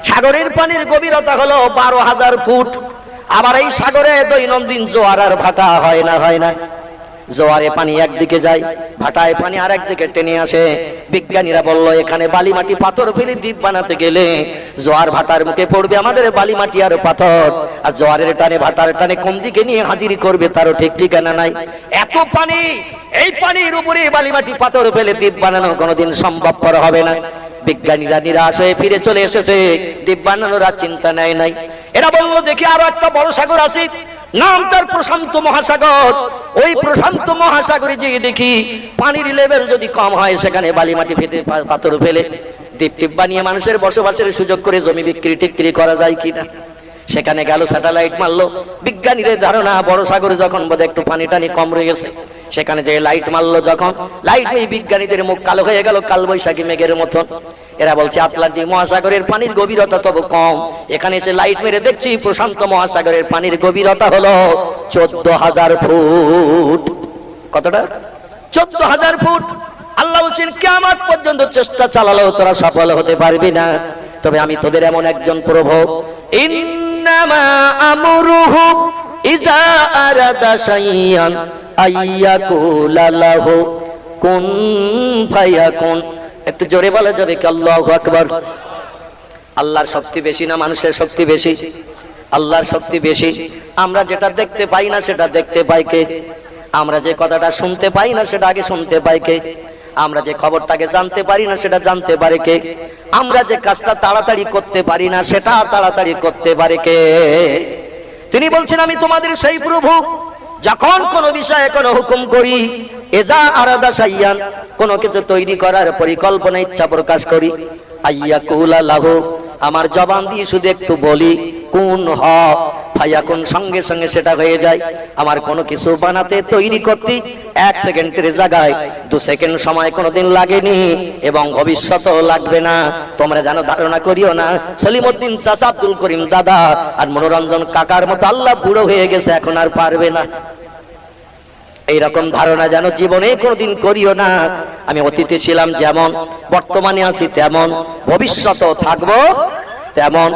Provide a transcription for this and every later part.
সাগরের পানির গভীরতা হলো 12,000 ফুট। আবার এই সাগরে দৈনন্দিন জোয়ার আর ভাটা হয় না। জোয়ারে পানি একদিকে যায়, ভাটায় পানি আর একদিকে টেনে আসে। বিজ্ঞানীরা বলল এখানে বালি মাটি পাথর ফেলে দ্বীপ বানাতে গেলে জোয়ার ভাটার মুখে পড়বে আমাদের বালি মাটি আর পাথর, আর জোয়ারের টানে ভাটার টানে কোন দিকে নিয়ে হাজিরি করবে তারও ঠিক ঠিকানা নাই। এত পানি, এই পানির উপরে বালি মাটি পাথর ফেলে দ্বীপ বানানো কোনোদিন সম্ভবপর হবে না। বিজ্ঞানীরা নিরাশ হয়ে ফিরে চলে এসেছে, দ্বীপ বানানোর আর চিন্তা নেয় নাই। এরা বলল দেখি আরো একটা বড় সাগর আছে, নাম তার প্রশান্ত মহাসাগর। ওই প্রশান্ত মহাসাগরে যেয়ে দেখি পানির লেভেল যদি কম হয় সেখানে বালি মাটি ফেলে পাথর ফেলে দ্বীপ টিপ বানিয়ে মানুষের বসবাসের সুযোগ করে জমি বিক্রি টিক্রি করা যায় কিনা। সেখানে গেল, স্যাটেলাইট মারলো। বিজ্ঞানীদের ধারণা বড় সাগরে যখন বোধহয় একটু পানি টানি কম রয়ে গেছে, সেখানে যে লাইট মারলো, যখন লাইট এই বিজ্ঞানীদের মুখ কালো হয়ে গেল কালবৈশাখী মেঘের মতন। এরা বলছে আটলান্টিক মহাসাগরের পানির গভীরতা তবু কম, এখানে এসে লাইট মেরে দেখছি প্রশান্ত মহাসাগরের পানির গভীরতা হলো 14,000 ফুট। কতটা? 14,000 ফুট। আল্লাহ বলছেন কিয়ামত পর্যন্ত চেষ্টা চালালেও তোরা সফল হতে পারবি না, তবে আমি তোদের এমন একজন প্রভু, ইন্নামা আমরুহু ইজা আরাদা শাইয়ান আইয়াকুলা লাহু কুন ফায়াকুন। একটু জোরে বলা যাবে কি আল্লাহু আকবার? আল্লাহর শক্তি বেশি না মানুষের শক্তি বেশি? আল্লাহর শক্তি বেশি। আমরা যেটা দেখতে পাই না সেটা দেখতে পাই কে? আমরা যে কথাটা শুনতে পাই না সেটা আগে শুনতে পাই কে? আমরা যে খবরটাকে জানতে পারি না সেটা জানতে পারে কে? আমরা যে কাজটা তাড়াতাড়ি করতে পারি না সেটা তাড়াতাড়ি করতে পারে কে? তিনি বলছেন আমি তোমাদের সেই প্রভু, যখন কোনো বিষয়ে কোনো হুকুম করি, এজা আরাদা শাইয়ান, কোনো কিছু তৈরি করার পরিকল্পনা ইচ্ছা প্রকাশ করি, আইয়াকুলা লাহু, আমার জবান দিয়ে শুধু একটু বলি কুন হ ফায়াকুন, সঙ্গে সঙ্গে সেটা হয়ে যায়। আমার কোনো কিছু বানাতে তৈরি করতে 1 সেকেন্ডের জায়গায় 2 সেকেন্ড সময় কোনোদিন লাগেনি এবং ভবিষ্যতেও লাগবে না। তোমরা যেন ধারণা করিও না সলিমউদ্দিন চাচা, আব্দুল করিম দাদা আর মনোরঞ্জন কাকার মতো আল্লাহ বুড়ো হয়ে গেছে এখন আর পারবে না। এইরকম ধারণা যেন জীবনে কোনোদিন করিও না। আমি অতীতে ছিলাম যেমন, বর্তমানে আছি তেমন, ভবিষ্যতেও থাকবো তেমন,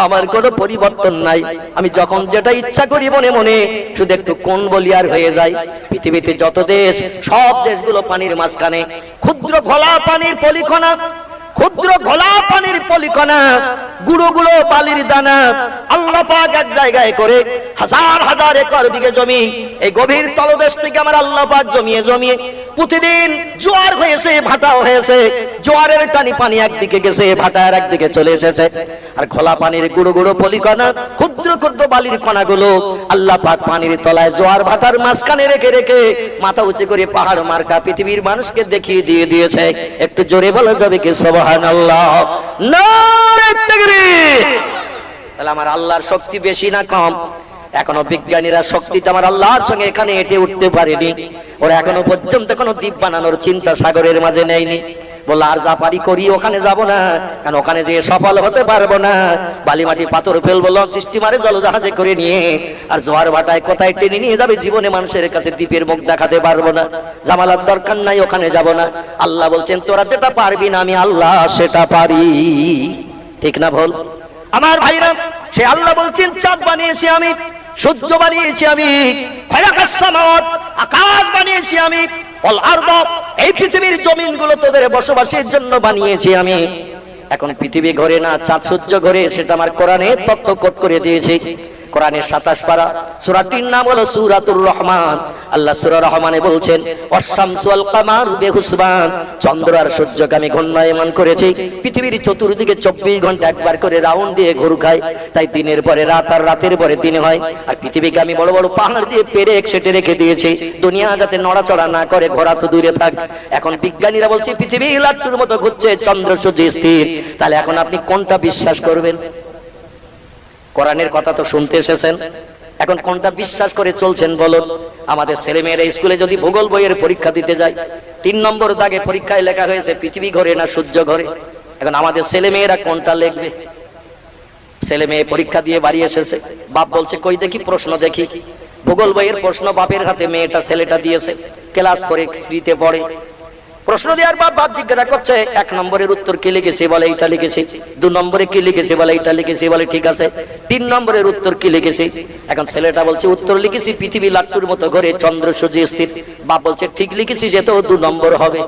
আমার কোনো পরিবর্তন নাই। আমি যখন যেটা ইচ্ছা করি মনে মনে শুধু একটু কোন বলি আর হয়ে যায়। পৃথিবীতে যত দেশ, সব দেশগুলো পানির মাঝখানে, ক্ষুদ্র ঘোলা পানির পলিকণা, ক্ষুদ্র ঘোলা পানির পলিকণা, গুঁড়ো গুঁড়ো বালির দানা আল্লাহ পাক এক জায়গায় করে হাজার হাজার একর বিঘে জমি, এই গভীর তলদেশ থেকে আমার আল্লাহ পাক জমিয়ে জমিয়ে প্রতিদিন জোয়ার হয়েছে, ভাটাও হয়েছে। জোয়ারের টানি পানি একদিকে গেছে, ভাটা আর একদিকে চলে এসেছে। আর খোলা পানির গুঁড়ো গুঁড়ো পলিকণা, ক্ষুদ্র ক্ষুদ্র বালির কণাগুলো আল্লাহ পাক পানির তলায় জোয়ার ভাটার মাঝখানে রেখে রেখে মাথা উঁচু করে পাহাড় মার্কা পৃথিবীর মানুষকে দেখিয়ে দিয়ে দিয়েছে। একটু জোরে বলা যাবে কি সুবহানাল্লাহ? নারে তাকবীর! তাহলে আমার আল্লাহর শক্তি বেশি না কম? এখনো বিজ্ঞানীরা শক্তিতে আমার আল্লাহর সঙ্গে এখানে এটে উঠতে পারেনি। ওরা এখনো পর্যন্ত কোনো দ্বীপ বানানোর চিন্তা সাগরের মাঝে নেয়নি। বললো আর যা পারি করি, ওখানে যাব না, কারণ ওখানে যেয়ে সফল হতে পারবো না। বালি মাটি পাথর ফেলবো লঞ্চ স্টিমারে জলজাহাজে করে নিয়ে, আর জোয়ার ভাটায় কোথায় টেনে নিয়ে যাবে, জীবনে মানুষের কাছে দ্বীপের মুখ দেখাতে পারবো না। জামালার দরকার নাই, ওখানে যাব না। আল্লাহ বলছেন তোরা যেটা পারবি না আমি আল্লাহ সেটা পারি। ঠিক না বল আমার ভাইরা? সে আল্লাহ বলছেন চাঁদ বানিয়েছি আমি, সূর্য বানিয়েছি আমি, খালাকাস সামাওয়াত, আকাশ বানিয়েছি আমি, ওয়াল আরদ, এই পৃথিবীর জমিনগুলো তোদের বসবাসের জন্য বানিয়েছি আমি। এখন পৃথিবী ঘোরে না, চাঁদ সূর্য ঘোরে, সেটা আমার কোরআনে তত্ত্ব কোট করে দিয়েছি। কোরআনের 27 পারা, সূরাটির নাম হলো সূরাতুর রহমান। আল্লাহ সূরা রহমানে বলছেন ওয়াশ-শামসু ওয়াল কামারু বিহুসবান, চন্দ্র আর সূর্যকে আমি ঘূর্ণায়মান করেছি পৃথিবীর চতুর্দিকে 24 ঘন্টা একবার করে রাউন্ড দিয়ে ঘুরে খায়, তাই দিনের পরে রাত আর রাতের পরে দিন হয়। আর পৃথিবীকে আমি বড় বড় পাহাড় দিয়ে পেরে একসাথে রেখে দিয়েছি, দুনিয়া যাতে নড়াচড়া না করে, ঘোরা তো দূরে থাক। এখন বিজ্ঞানীরা বলছে পৃথিবী লাট্টুর মতো ঘুরছে, চন্দ্র সূর্য স্থির। তাহলে এখন আপনি কোনটা বিশ্বাস করবেন? কোরআনের কথা তো শুনতে এসেছেন, এখন কোনটা বিশ্বাস করে চলছেন বলুন? আমাদের ছেলেমেয়েরা স্কুলে যদি ভূগোল বইয়ের পরীক্ষা দিতে যায়, 3 নম্বর দাগে পরীক্ষায় লেখা হয়েছে পৃথিবী ঘোরে না সূর্য ঘোরে। এখন আমাদের ছেলেমেয়েরা কোনটা লিখবে? ছেলে মেয়ে পরীক্ষা দিয়ে বাড়ি এসেছে, বাপ বলছে কই দেখি প্রশ্ন দেখি। ভূগোল বইয়ের প্রশ্ন বাপের হাতে মেয়েটা ছেলেটা দিয়েছে, ক্লাস 3 পড়ে। প্রশ্ন দেওয়ার বাপ বাপ জিজ্ঞাসা করছে, 1 নম্বরের উত্তর কি লিখেছি? বলে এইটা লিখেছি। 2 নম্বরে কি লিখেছি? বলে এইটা লিখেছি। বলে ঠিক আছে। 3 নম্বরের উত্তর কি লিখেছি? এখন ছেলেটা বলছে উত্তর লিখেছি পৃথিবী লাট্টুর মতো ঘরে চন্দ্র সূর্য স্থির। বাপ বলছে ঠিক লিখেছি, যেহেতু 2 নম্বর হবে।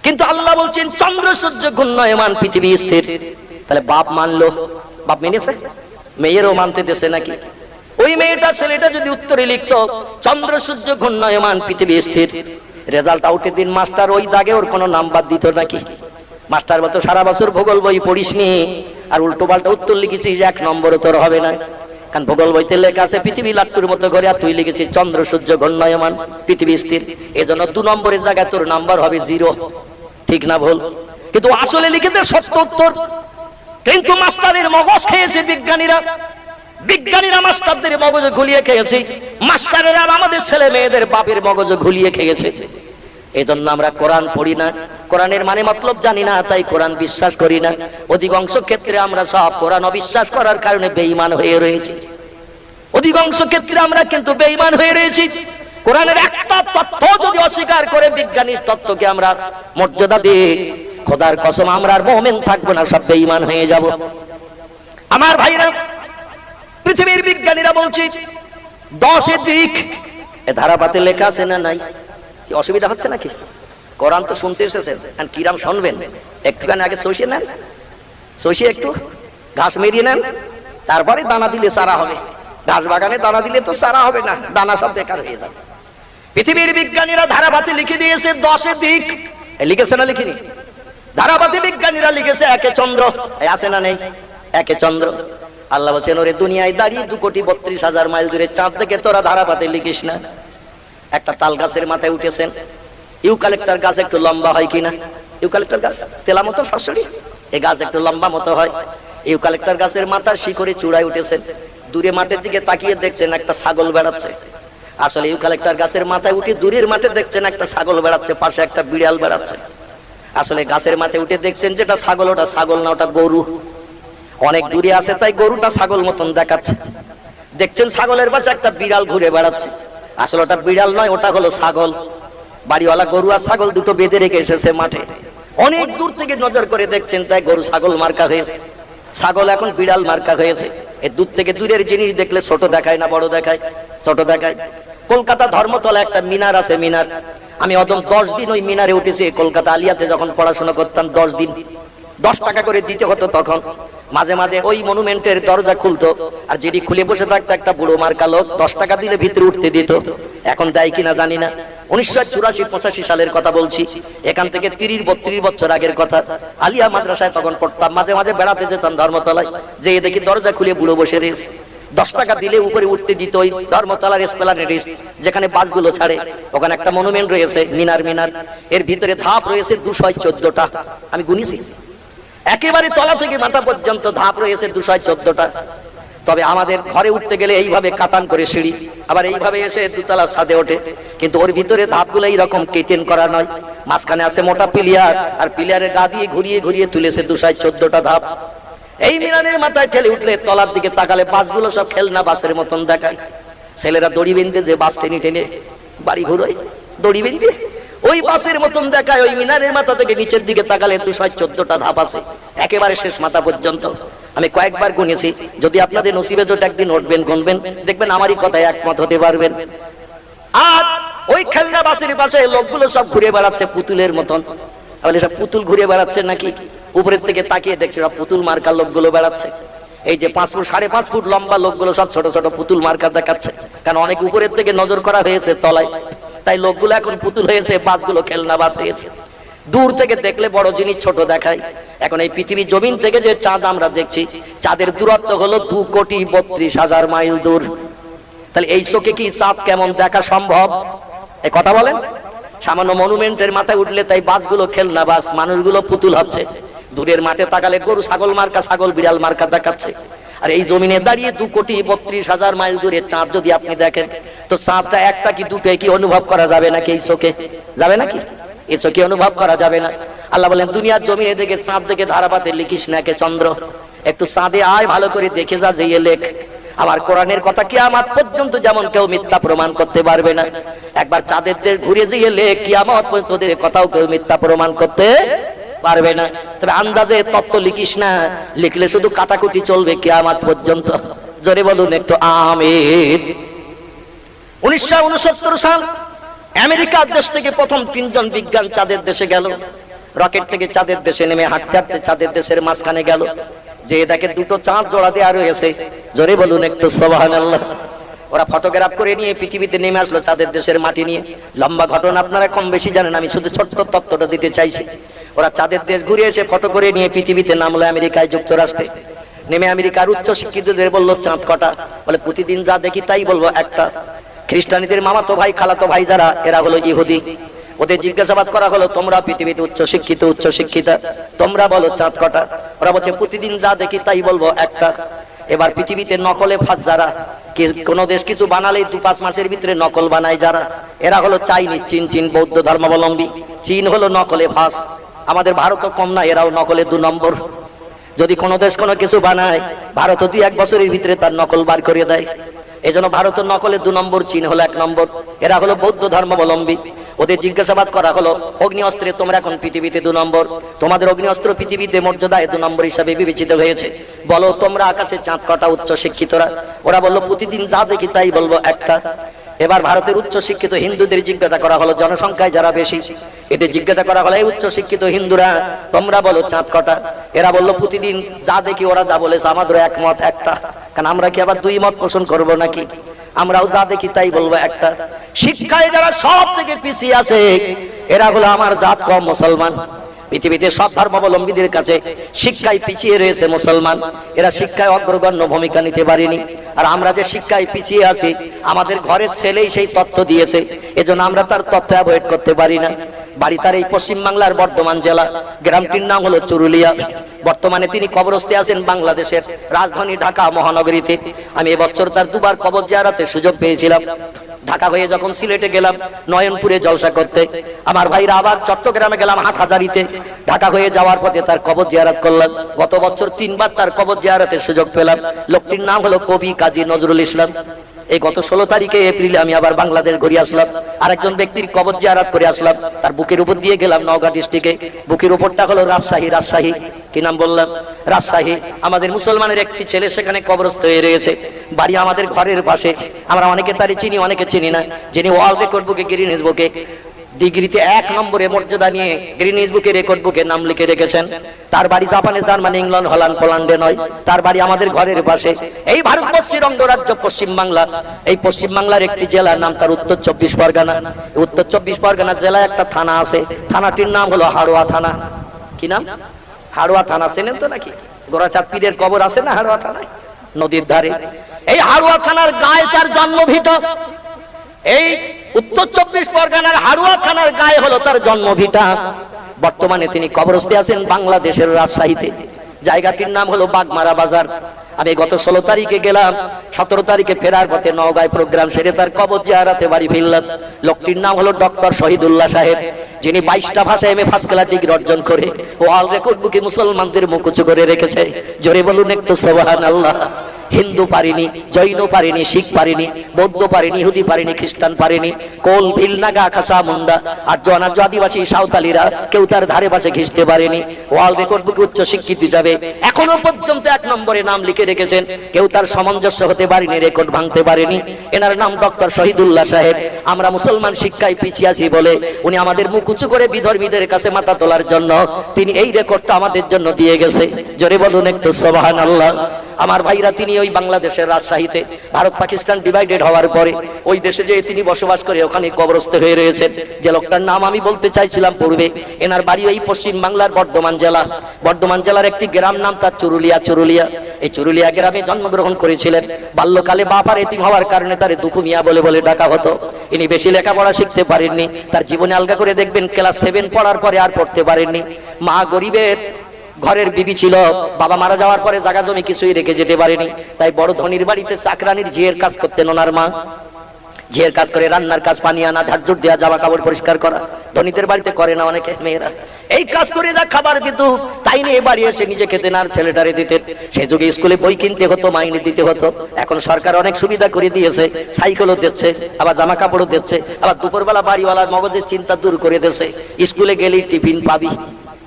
কিন্তু আল্লাহ বলছেন চন্দ্র সূর্য ঘূর্ণয়মান পৃথিবী স্থির। তাহলে বাপ মানলো, বাপ মেনেছে, মেয়েরও মানতে দেশে নাকি? ওই মেয়েটা ছেলেটা যদি উত্তরে লিখতো চন্দ্র সূর্য ঘূর্ণয়মান পৃথিবী স্থির, রেজাল্ট আউটের দিন মাস্টার ওই দাগে ওর কোনো নাম্বার দিত নাকি? মাস্টার বলতো সারা বছর ভূগোল বই পড়িসনি আর উল্টো পাল্টা উত্তর লিখেছিস, 1 নম্বরও তোর হবে না। কারণ ভূগোল বইতে লেখা আছে পৃথিবী লাট্টুর মতো ঘরে, আর তুই লিখেছিস চন্দ্র সূর্য ঘূর্ণয়মান পৃথিবী স্থির। এজন্য 2 নম্বরের জায়গায় তোর নাম্বার হবে 0। ঠিক না ভুল? কিন্তু আসলে লিখেছে সত্য উত্তর। কিন্তু মাস্টারের মগজ খেয়েছে বিজ্ঞানীরা, বিজ্ঞানীরা মাস্টারদের মগজ ঘুলিয়ে খেয়েছে, মাস্টারেরা আমাদের ছেলে মেয়েদের বাপের মগজ ঘুলিয়ে খেয়েছে। এজন্য আমরা কোরআন পড়ি না, কোরআনের মানে মতলব জানি না, তাই কোরআন বিশ্বাস করি না। অধিকাংশ ক্ষেত্রে আমরা সব কোরআন অবিশ্বাস করার কারণে বেঈমান হয়ে রয়েছি। অধিকাংশ ক্ষেত্রে আমরা কিন্তু বেঈমান হয়ে রয়েছি। কোরআনের একটা তথ্য যদি অস্বীকার করে বিজ্ঞানীর তত্ত্বকে আমরা মর্যাদা দিই, খোদার কসম আমরা আর মুমিন থাকবো না, সব বেঈমান হয়ে যাব। আমার ভাইরা, পৃথিবীর বিজ্ঞানীরা বলছে 10 দিক। এ ধারাপাতে লেখা আছে না নাই? কি অসুবিধা হচ্ছে নাকি? কোরআন তো শুনতে এসেছেন, আর কিরাম শুনবেন? একটুখানি আগে সইষে নেন, সইষে একটু ঘাস মেরিয়ে নেন, তারপরে দানা দিলে সারা হবে। ঘাস বাগানে দানা দিলে তো সারা হবে না, দানা সব বেকার হয়ে যাবে। পৃথিবীর বিজ্ঞানীরা ধারাপাতে লিখে দিয়েছে 10 দিক। লিখেছে না লিখিনি? ধারাপাতে বিজ্ঞানীরা লিখেছে 1 চন্দ্র। আছে না নেই? 1 চন্দ্র। আল্লাহ বলছেন ওরে দুনিয়ায় দাঁড়িয়ে 2,32,000 মাইল দূরে চাঁদ থেকে তোরা ধারাপাতে লিখিস না। একটা তাল গাছের মাথায় উঠেছেন, ইউক্যালিপ্টাস গাছ একটু লম্বা হয় কিনা? ইউক্যালিপ্টাস গাছ তেলা মতো সরাসরি, এই গাছ একটু লম্বা মতো হয়। ইউক্যালিপ্টাস গাছের মাথার শিকড়ে চূড়ায় উঠেছেন, দূরে মাঠের দিকে তাকিয়ে দেখছেন একটা ছাগল বেড়াচ্ছে। আসলে ইউক্যালিপ্টাস গাছের মাথায় উঠে দূরের মাঠে দেখছেন একটা ছাগল বেড়াচ্ছে, পাশে একটা বিড়াল বেড়াচ্ছে। আসলে গাছের মাথায় উঠে দেখছেন যেটা ছাগল, ওটা ছাগল না, ওটা গরু। অনেক দূরে আছে তাই গরুটা ছাগল মতন দেখাচ্ছে। দেখছেন ছাগলের পাশে একটা বিড়াল ঘুরে বেড়াচ্ছে, আসলে ওটা বিড়াল নয়, ওটা হলো ছাগল। বাড়িওয়ালা গরু আর ছাগল দুটো বেঁধে রেখে এসেছে মাঠে। অনেক দূর থেকে নজর করে দেখছেন, তাই গরু ছাগল মার্কা হয়েছে, ছাগল এখন বিড়াল মার্কা হয়েছে। এই দূর থেকে দূরের জিনিস দেখলে ছোট দেখায় না বড় দেখায়? ছোট দেখায়। কলকাতা ধর্মতলা একটা মিনার আছে, মিনার। আমি অদম 10 দিন ওই মিনারে উঠেছি। কলকাতা আলিয়াতে যখন পড়াশোনা করতাম 10 দিন 10 টাকা করে দিতে হতো তখন। মাঝে মাঝে ওই মনুমেন্টের দরজা খুলতো, আর যিনি খুলে বসে থাকতো একটা বুড়ো মার্কা লোক, 10 টাকা দিলে ভিতরে উঠতে দিত। এখন দেয় কিনা জানি না। 1984-85 সালের কথা বলছি, এখান থেকে 30-32 বছর আগের কথা। আলিয়া মাদ্রাসায় তখন পড়তাম, মাঝে মাঝে বেড়াতে যেতাম ধর্মতলায়, যে দেখি দরজা খুলে বুড়ো বসে রয়েছে। 10 টাকা দিলে উপরে উঠতে দিত। ওই ধর্মতলার এসপ্লানেড যেখানে বাসগুলো ছাড়ে, ওখানে একটা মনুমেন্ট রয়েছে, মিনার। এর ভিতরে ধাপ রয়েছে 214টা, আমি গুনিছি। একেবারে তলা থেকে মাথা পর্যন্ত ধাপ রয়েছে 214টা। তবে আমাদের ঘরে উঠতে গেলে এইভাবে কাতান করে সিঁড়ি, আবার এইভাবে এসে 2তলা ছাদে ওঠে। কিন্তু ওর ভিতরে ধাপগুলো এইরকম কেটেন করা নয়, মাঝখানে আছে মোটা পিলিয়ার, আর পিলিয়ারের গা দিয়ে ঘুরিয়ে ঘুরিয়ে তুলেছে 214টা ধাপ। এই মিনারের মাথায় ঠেলে উঠলে তলার দিকে তাকালে বাসগুলো সব খেলনা বাসের মতন দেখায়। ছেলেরা দড়ি বেঁধে যে বাস টেনে টেনে বাড়ি ঘুরোয়, দড়ি বেঁধে ওই বাসের মতন দেখায়। ওই মিনারের মাথা থেকে নিচের দিকে তাকালে 214টা ধাপ আছে, একেবারে শেষ মাথা পর্যন্ত। আমি কয়েকবার গুনেছি, যদি আপনাদের নসিবে জোট একদিন উঠবেন গুনবেন, দেখবেন আমারই কথায় একমত হতে পারবেন। আর ওই খেলনা বাসের পাশে লোকগুলো সব ঘুরে বেড়াচ্ছে পুতুলের মতন। তাহলে সব পুতুল ঘুরে বেড়াচ্ছে নাকি? উপরের থেকে তাকিয়ে দেখছে সব পুতুল মার্কা লোকগুলো বেড়াচ্ছে। এই যে 5 ফুট 5.5 ফুট লম্বা লোকগুলো সব ছোট ছোট পুতুল মার্কা দেখাচ্ছে, কারণ অনেক উপরের থেকে নজর করা হয়েছে তলায়, তাই লোকগুলো এখন পুতুল হয়েছে, বাসগুলো খেলনা বাস হয়েছে। দূর থেকে দেখলে বড় জিনিস ছোট দেখায়। এখন এই পৃথিবী জমিন থেকে যে চাঁদ আমরা দেখছি, চাঁদের দূরত্ব হলো 2,32,000 মাইল দূর। তাহলে এই চোখে কি চাঁদ কেমন দেখা সম্ভব? এই কথা বলেন। সামান্য মনুমেন্টের মাথায় উঠলে তাই বাসগুলো খেলনা বাস, মানুষগুলো পুতুল হচ্ছে। দূরের মাঠে তাকালে গরু ছাগল মার্কা, ছাগল বিড়াল মার্কা দেখাচ্ছে। আর এই জমিনে দাঁড়িয়ে 2,32,000 মাইল দূরে চাঁদ যদি আপনি দেখেন, তো চাঁদটা একটা কি দুটোই কি অনুভব করা যাবে নাকি? এই চোখে যাবে নাকি? এই চোখে অনুভব করা যাবে না। আল্লাহ বলেন দুনিয়ার জমিনে দেখে চাঁদ দেখে ধারাপাতে লিখিস না 1 চন্দ্র। একটু চাঁদে আয়, ভালো করে দেখে যা, যেয়ে লেখ। আমার কোরআনের কথা কিয়ামত পর্যন্ত যেমন কেউ মিথ্যা প্রমাণ করতে পারবে না। একবার চাঁদের দেশ ঘুরে গেলে কিয়ামত পর্যন্ত তোদের কথাও কেউ মিথ্যা প্রমাণ করতে পারবে না। তবে আন্দাজে তত্ত্ব লিখিস না, লিখলে শুধু কাটাকুটি চলবে কিয়ামত পর্যন্ত। জোরে বলুন একটু আমিন। 1969 সাল আমেরিকার দেশ থেকে প্রথম 3 জন বিজ্ঞান চাঁদের দেশে গেল। রকেট থেকে চাঁদের দেশে নেমে হাঁটতে হাঁটতে চাঁদের দেশের মাঝখানে গেল, যে দেখে দুটো চাঁদ জোড়া দেওয়া রয়েছে। জোরে বলুন একটু সুবহানাল্লাহ। ওরা ফটোগ্রাফ করে নিয়ে পৃথিবীতে নেমে আসলো চাঁদের দেশের মাটি নিয়ে। লম্বা ঘটনা, আপনারা কম বেশি জানেন, আমি শুধু ছোট্ট তথ্যটা দিতে চাইছি। ওরা চাঁদের দেশ ঘুরে এসে ফটো করে নিয়ে পৃথিবীতে নামলো আমেরিকায়, যুক্তরাষ্ট্রে। নেমে আমেরিকার উচ্চ শিক্ষিতদের বললো চাঁদ কটা? বলে প্রতিদিন যা দেখি তাই বলবো একটা। খ্রিস্টানীদের মামাতো ভাই খালাতো ভাই যারা, এরা হলো ইহুদি, ওদের জিজ্ঞাসাবাদ করা হলো তোমরা পৃথিবীতে উচ্চ শিক্ষিতা, তোমরা বলো চাঁদ কটা? ওরা বলছে প্রতিদিন যা দেখি তাই বলবো একটা। এবার পৃথিবীতে নকলে ফাঁস যারা, কোন দেশ কিছু বানালেই 2-5 মাসের ভিতরে নকল বানায় যারা, এরা হলো চাইনিজ, চীন বৌদ্ধ ধর্মাবলম্বী। চীন হলো নকলে ফাঁস। আমাদের ভারতও কম না, এরাও নকলে 2 নম্বর। যদি কোনো দেশ কোনো কিছু বানায়, ভারতও 2-1 বছরের ভিতরে তার নকল বার করে দেয়। এই জন্য ভারতের নকলে 2 নম্বর, চীন হলো 1 নম্বর। এরা হলো বৌদ্ধ ধর্মাবলম্বী। ওদের জিজ্ঞাসাবাদ করা হলো অগ্নি অস্ত্রে তোমরা এখন পৃথিবীতে 2 নম্বর, তোমাদের অগ্নি অস্ত্র পৃথিবীতে মর্যাদায় 2 নম্বর হিসাবে বিবেচিত হয়েছে, বলো তোমরা আকাশে চাঁদ কটা? উচ্চ শিক্ষিতরা ওরা বললো প্রতিদিন যা দেখি তাই বলবো একটা। এবার ভারতের উচ্চ শিক্ষিত হিন্দুদের জিজ্ঞাসা করা হলো, জনসংখ্যায় যারা বেশি, এদের জিজ্ঞাসা করা হলো এই উচ্চ শিক্ষিত হিন্দুরা তোমরা বলো চাঁদ কটা? এরা বললো প্রতিদিন যা দেখি, ওরা যা বলেছে আমাদের একমত একটা। কারণ আমরা কি আবার 2 মত পোষণ করবো নাকি? আমরাও যা দেখি তাই বলবো একটা। শিক্ষায় যারা সব থেকে পিছিয়ে আছে, এরা হলো আমার জাত কম মুসলমান। পৃথিবীতে সব ধর্মাবলম্বীদের কাছে শিক্ষায় পিছিয়ে রয়েছে মুসলমান। এরা শিক্ষায় অগ্রগণ্য ভূমিকা নিতে পারেনি। আর আমরা যে শিক্ষায় পিছিয়ে আছি, আমাদের ঘরের ছেলেই সেই তথ্য দিয়েছে, এজন্য আমরা তার তথ্য অ্যাভয়েড করতে পারি না। বাড়ি তার এই পশ্চিম বাংলার বর্ধমান জেলা, গ্রামটির নাম হলো চুরুলিয়া। বর্তমানে তিনি কবরস্থে আছেন বাংলাদেশের রাজধানী ঢাকা মহানগরীতে। আমি এবছর তার 2 বার কবর জিয়ারতের সুযোগ পেয়েছিলাম। ঢাকা হয়ে যখন সিলেটে গেলাম নয়নপুরে জলসা করতে, আমার ভাইরা আবার চট্টগ্রামে গেলাম হাটহাজারিতে। ঢাকা হয়ে যাওয়ার পথে তার কবর জিয়ারত করলাম। গত বছর 3 বার তার কবর জিয়ারতের সুযোগ পেলাম। লোকটির নাম হলো কবি কাজী নজরুল ইসলাম। এই গত 16 তারিখে এপ্রিলে আমি আবার বাংলাদেশ ঘুরে আসলাম, আরেকজন ব্যক্তির কবর জিয়ারত করে আসলাম। তার বুকের উপর দিয়ে গেলাম নওগাঁ ডিস্ট্রিক্টে। বুকের উপরটা হলো রাজশাহী। কি নাম বললাম? রাজশাহী। আমাদের মুসলমানের একটি ছেলে সেখানে কবরস্থ হয়ে রয়েছে, বাড়ি আমাদের ঘরের পাশে। আমরা অনেকে তারই চিনি, অনেকে চিনি না। যিনি ওয়ার্ল্ড রেকর্ড বুকে, গিনেস বুকে ডিগ্রিতে 1 নম্বরে মর্যাদা নিয়ে গিনেস বুকে, রেকর্ড বুকে নাম লিখে রেখেছেন, তার বাড়ি জাপানে, জার্মানি, ইংল্যান্ড, হল্যান্ড, পোল্যান্ডে নয়, তার বাড়ি আমাদের ঘরের পাশে। এই ভারতবর্ষের অঙ্গরাজ্য পশ্চিম বাংলা, এই পশ্চিম বাংলার একটি জেলার নাম তার উত্তর 24 পরগনা। উত্তর 24 পরগনা জেলায় একটা থানা আছে, থানাটির নাম হলো হাড়োয়া থানা। কি নাম? হাড়োয়া থানা। চেনেন তো নাকি? গোরাচাঁদ পীরের কবর আছে না হাড়োয়া থানায়, নদীর ধারে। এই হাড়োয়া থানার গায়ে তার জন্মভিটা। এই উত্তর 24 পরগনার হাড়োয়া থানার গায়ে হলো তার জন্মভিটা। বর্তমানে তিনি কবরস্থে আছেন বাংলাদেশের রাজশাহীতে। জায়গাটির নাম হলো বাগমারা বাজার। আমি গত 16 তারিখে গেলাম, 17 তারিখে ফেরার পথে নওগাঁয় প্রোগ্রাম সেরে তার কবর জিয়ারতে বাড়ি ফিরলাম। লোকটির নাম হলো ডক্টর শহীদুল্লাহ সাহেব, যিনি 22টা ভাষায় এমএ ফার্স্ট ক্লাস ডিগ্রি অর্জন করে ওয়ার্ল্ড রেকর্ড বুকে মুসলমানদের মুখ উঁচু করে রেখেছে। জোরে বলুন একটু সুবহানাল্লাহ। হিন্দু পারিনি, জৈন পারিনি, শিখ পারিনি, বৌদ্ধ পারিনি, ইহুদি পারিনি, খ্রিস্টান পারিনি, কোল, ভিল, নাগা, খাসা, মুন্ডা, আর্য, অনার্য, আদিবাসী, সাঁওতালিরা কেউ তার ধারে পাশে ঘিসতে পারেনি। ওয়ার্ল্ড রেকর্ড বুকে উচ্চ শিক্ষিত হিসাবে এখনো পর্যন্ত 1 নম্বরে নাম লিখে রেখেছেন, কেউ তার সামঞ্জস্য হতে পারেনি, রেকর্ড ভাঙতে পারেনি। এনার নাম ডক্টর শহীদুল্লাহ সাহেব। আমরা মুসলমান শিক্ষায় পিছিয়ে আছি বলে উনি আমাদের মুখ উঁচু করে বিধর্মীদের কাছে মাথা তোলার জন্য তিনি এই রেকর্ডটা আমাদের জন্য দিয়ে গেছে। জোরে বলুন একটু সুবহানাল্লাহ। আমার ভাইরা, তিনি ওই বাংলাদেশের রাজশাহীতে ভারত পাকিস্তান ডিভাইডেড হওয়ার পরে ওই দেশে যে তিনি বসবাস করে ওখানে কবরস্থ হয়ে রয়েছেন। যে লোকটার নাম আমি বলতে চাইছিলাম পূর্বে, এনার বাড়ি এই পশ্চিম বাংলার বর্ধমান জেলা। বর্ধমান জেলার একটি গ্রাম নাম তার চুরুলিয়া। এই চুরুলিয়া গ্রামে জন্মগ্রহণ করেছিলেন। বাল্যকালে বাবার এতিম হওয়ার কারণে তারে দুঃখু মিয়া বলে বলে ডাকা হতো। ইনি বেশি লেখাপড়া শিখতে পারেননি, তার জীবনে আলগা করে দেখবেন ক্লাস 7 পড়ার পরে আর পড়তে পারেননি। মা গরিবের ঘরের বিবি ছিল, বাবা মারা যাওয়ার পরে জায়গা জমি কিছুই রেখে যেতে পারেনি, তাই বড় ধনির বাড়িতে চাকরানির ঝিয়ের কাজ করতেন ওনার মা। ঝিয়ের কাজ করে, রান্নার কাজ, পানি আনা, ঝাড়ঝুট দেওয়া, জামা কাপড় পরিষ্কার করা। ধনীদের বাড়িতে করে না অনেকে মেয়েরা। এই কাজ করে যা খাবার পেত তাই নিয়ে বাড়ি এসে নিজে খেতে না আর ছেলেটারে দিতে। সে যুগে স্কুলে বই কিনতে হতো, মাইনে দিতে হতো। এখন সরকার অনেক সুবিধা করে দিয়েছে, সাইকেলও দিচ্ছে, আবার জামা কাপড়ও দিচ্ছে, আবার দুপুরবেলা বাড়িওয়ালার মগজের চিন্তা দূর করে দিয়েছে, স্কুলে গেলেই টিফিন পাবি।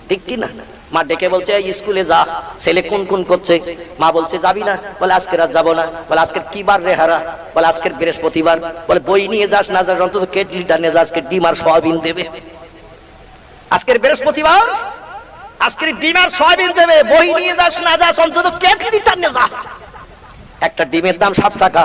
ঠিক কি না? মা ডেকে বলছে স্কুলে যা, ছেলে কোন কোন করছে। মা বলছে যাবি না? বলে আজকে রাত যাবো না। বলে আজকে কি বার রে হারা? বলে আজকের বৃহস্পতিবার। বলে বই নিয়ে যাস না যাস, অন্তত কেটলিটা নিয়ে যা, আজকে ডিম আর সয়াবিন দেবে। আজকের বৃহস্পতিবার, আজকের ডিম আর সয়াবিন দেবে, বই নিয়ে যাস না যাস, অন্তত কেটলিটা নিয়ে যা। একটা ডিমের দাম 7 টাকা,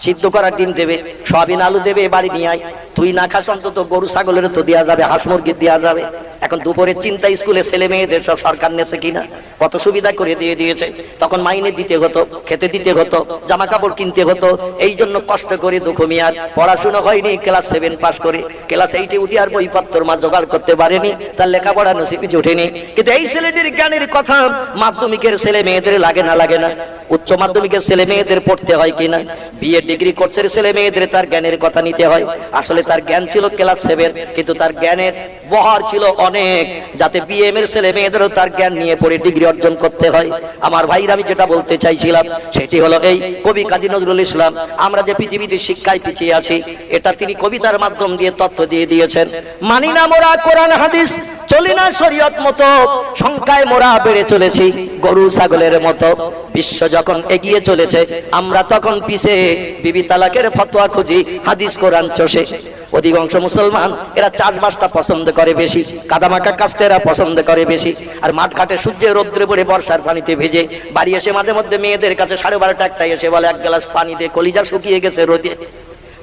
সিদ্ধ করা ডিম দেবে, সয়াবিন আলু দেবে, বাড়ি নিয়ে আয়। তুই না খাস অন্তত গরু ছাগলের তো দেওয়া যাবে, হাঁস মুরগির দেওয়া যাবে। এখন দুপুরের চিন্তা স্কুলে ছেলে মেয়েদের সব সরকার নেছে কিনা, কত সুবিধা করে দিয়ে দিয়েছে। তখন মাইনে দিতে হতো, খেতে দিতে হতো, জামা কাপড় কিনতে হতো। এই জন্য কষ্ট করে দুঃখ মিয়ার পড়াশোনা হয়নি, ক্লাস 7 পাস করে ক্লাস 8-এ উঠে আর বইপত্র মা জোগাড় করতে পারেনি, তার লেখাপড়া নসিবে জোটেনি। কিন্তু এই ছেলেটির জ্ঞানের কথা মাধ্যমিকের ছেলে মেয়েদের লাগে না, লাগে না? উচ্চ মাধ্যমিকের ছেলে মেয়েদের পড়তে হয় কিনা? বিএ ডিগ্রি কোর্সের ছেলে মেয়েদের তার জ্ঞানের কথা নিতে হয়। আসলে তার জ্ঞান ছিল ক্লাস 7, কিন্তু তার জ্ঞানের বহর ছিল অনেক, যাতে বিএম এর ছেলে মেয়েদেরও তার জ্ঞান নিয়ে পড়ে ডিগ্রি অর্জন করতে হয়। আমার ভাইরা, আমি যেটা বলতে চাইছিলাম সেটি হলো এই কবি কাজী নজরুল ইসলাম, আমরা যে পৃথিবীতে শিক্ষায় পিছিয়ে আছি, এটা তিনি কবিতার মাধ্যম দিয়ে তথ্য দিয়ে দিয়েছেন। মানি না মোরা কোরআন হাদিস, চলি না শরীয়ত মতো, সংখ্যায় মোরা বেড়ে চলেছি গরু ছাগলের মতো। বিশ্ব যখন এগিয়ে চলেছে, আমরা তখন পিছে, বিবি তালাকের ফতোয়া খুঁজি, হাদিস কোরআন চষে। অধিকাংশ মুসলমান এরা চাষবাসটা পছন্দ করে বেশি, কাদামাকা কাজটা এরা পছন্দ করে বেশি। আর মাঠ ঘাটে সূর্যের রৌদ্রে পড়ে বর্ষার পানিতে ভেজে বাড়ি এসে মাঝে মধ্যে মেয়েদের কাছে 12:30 একটাই এসে বলে 1 গ্লাস পানি দে, কলিজা শুকিয়ে গেছে রোদে।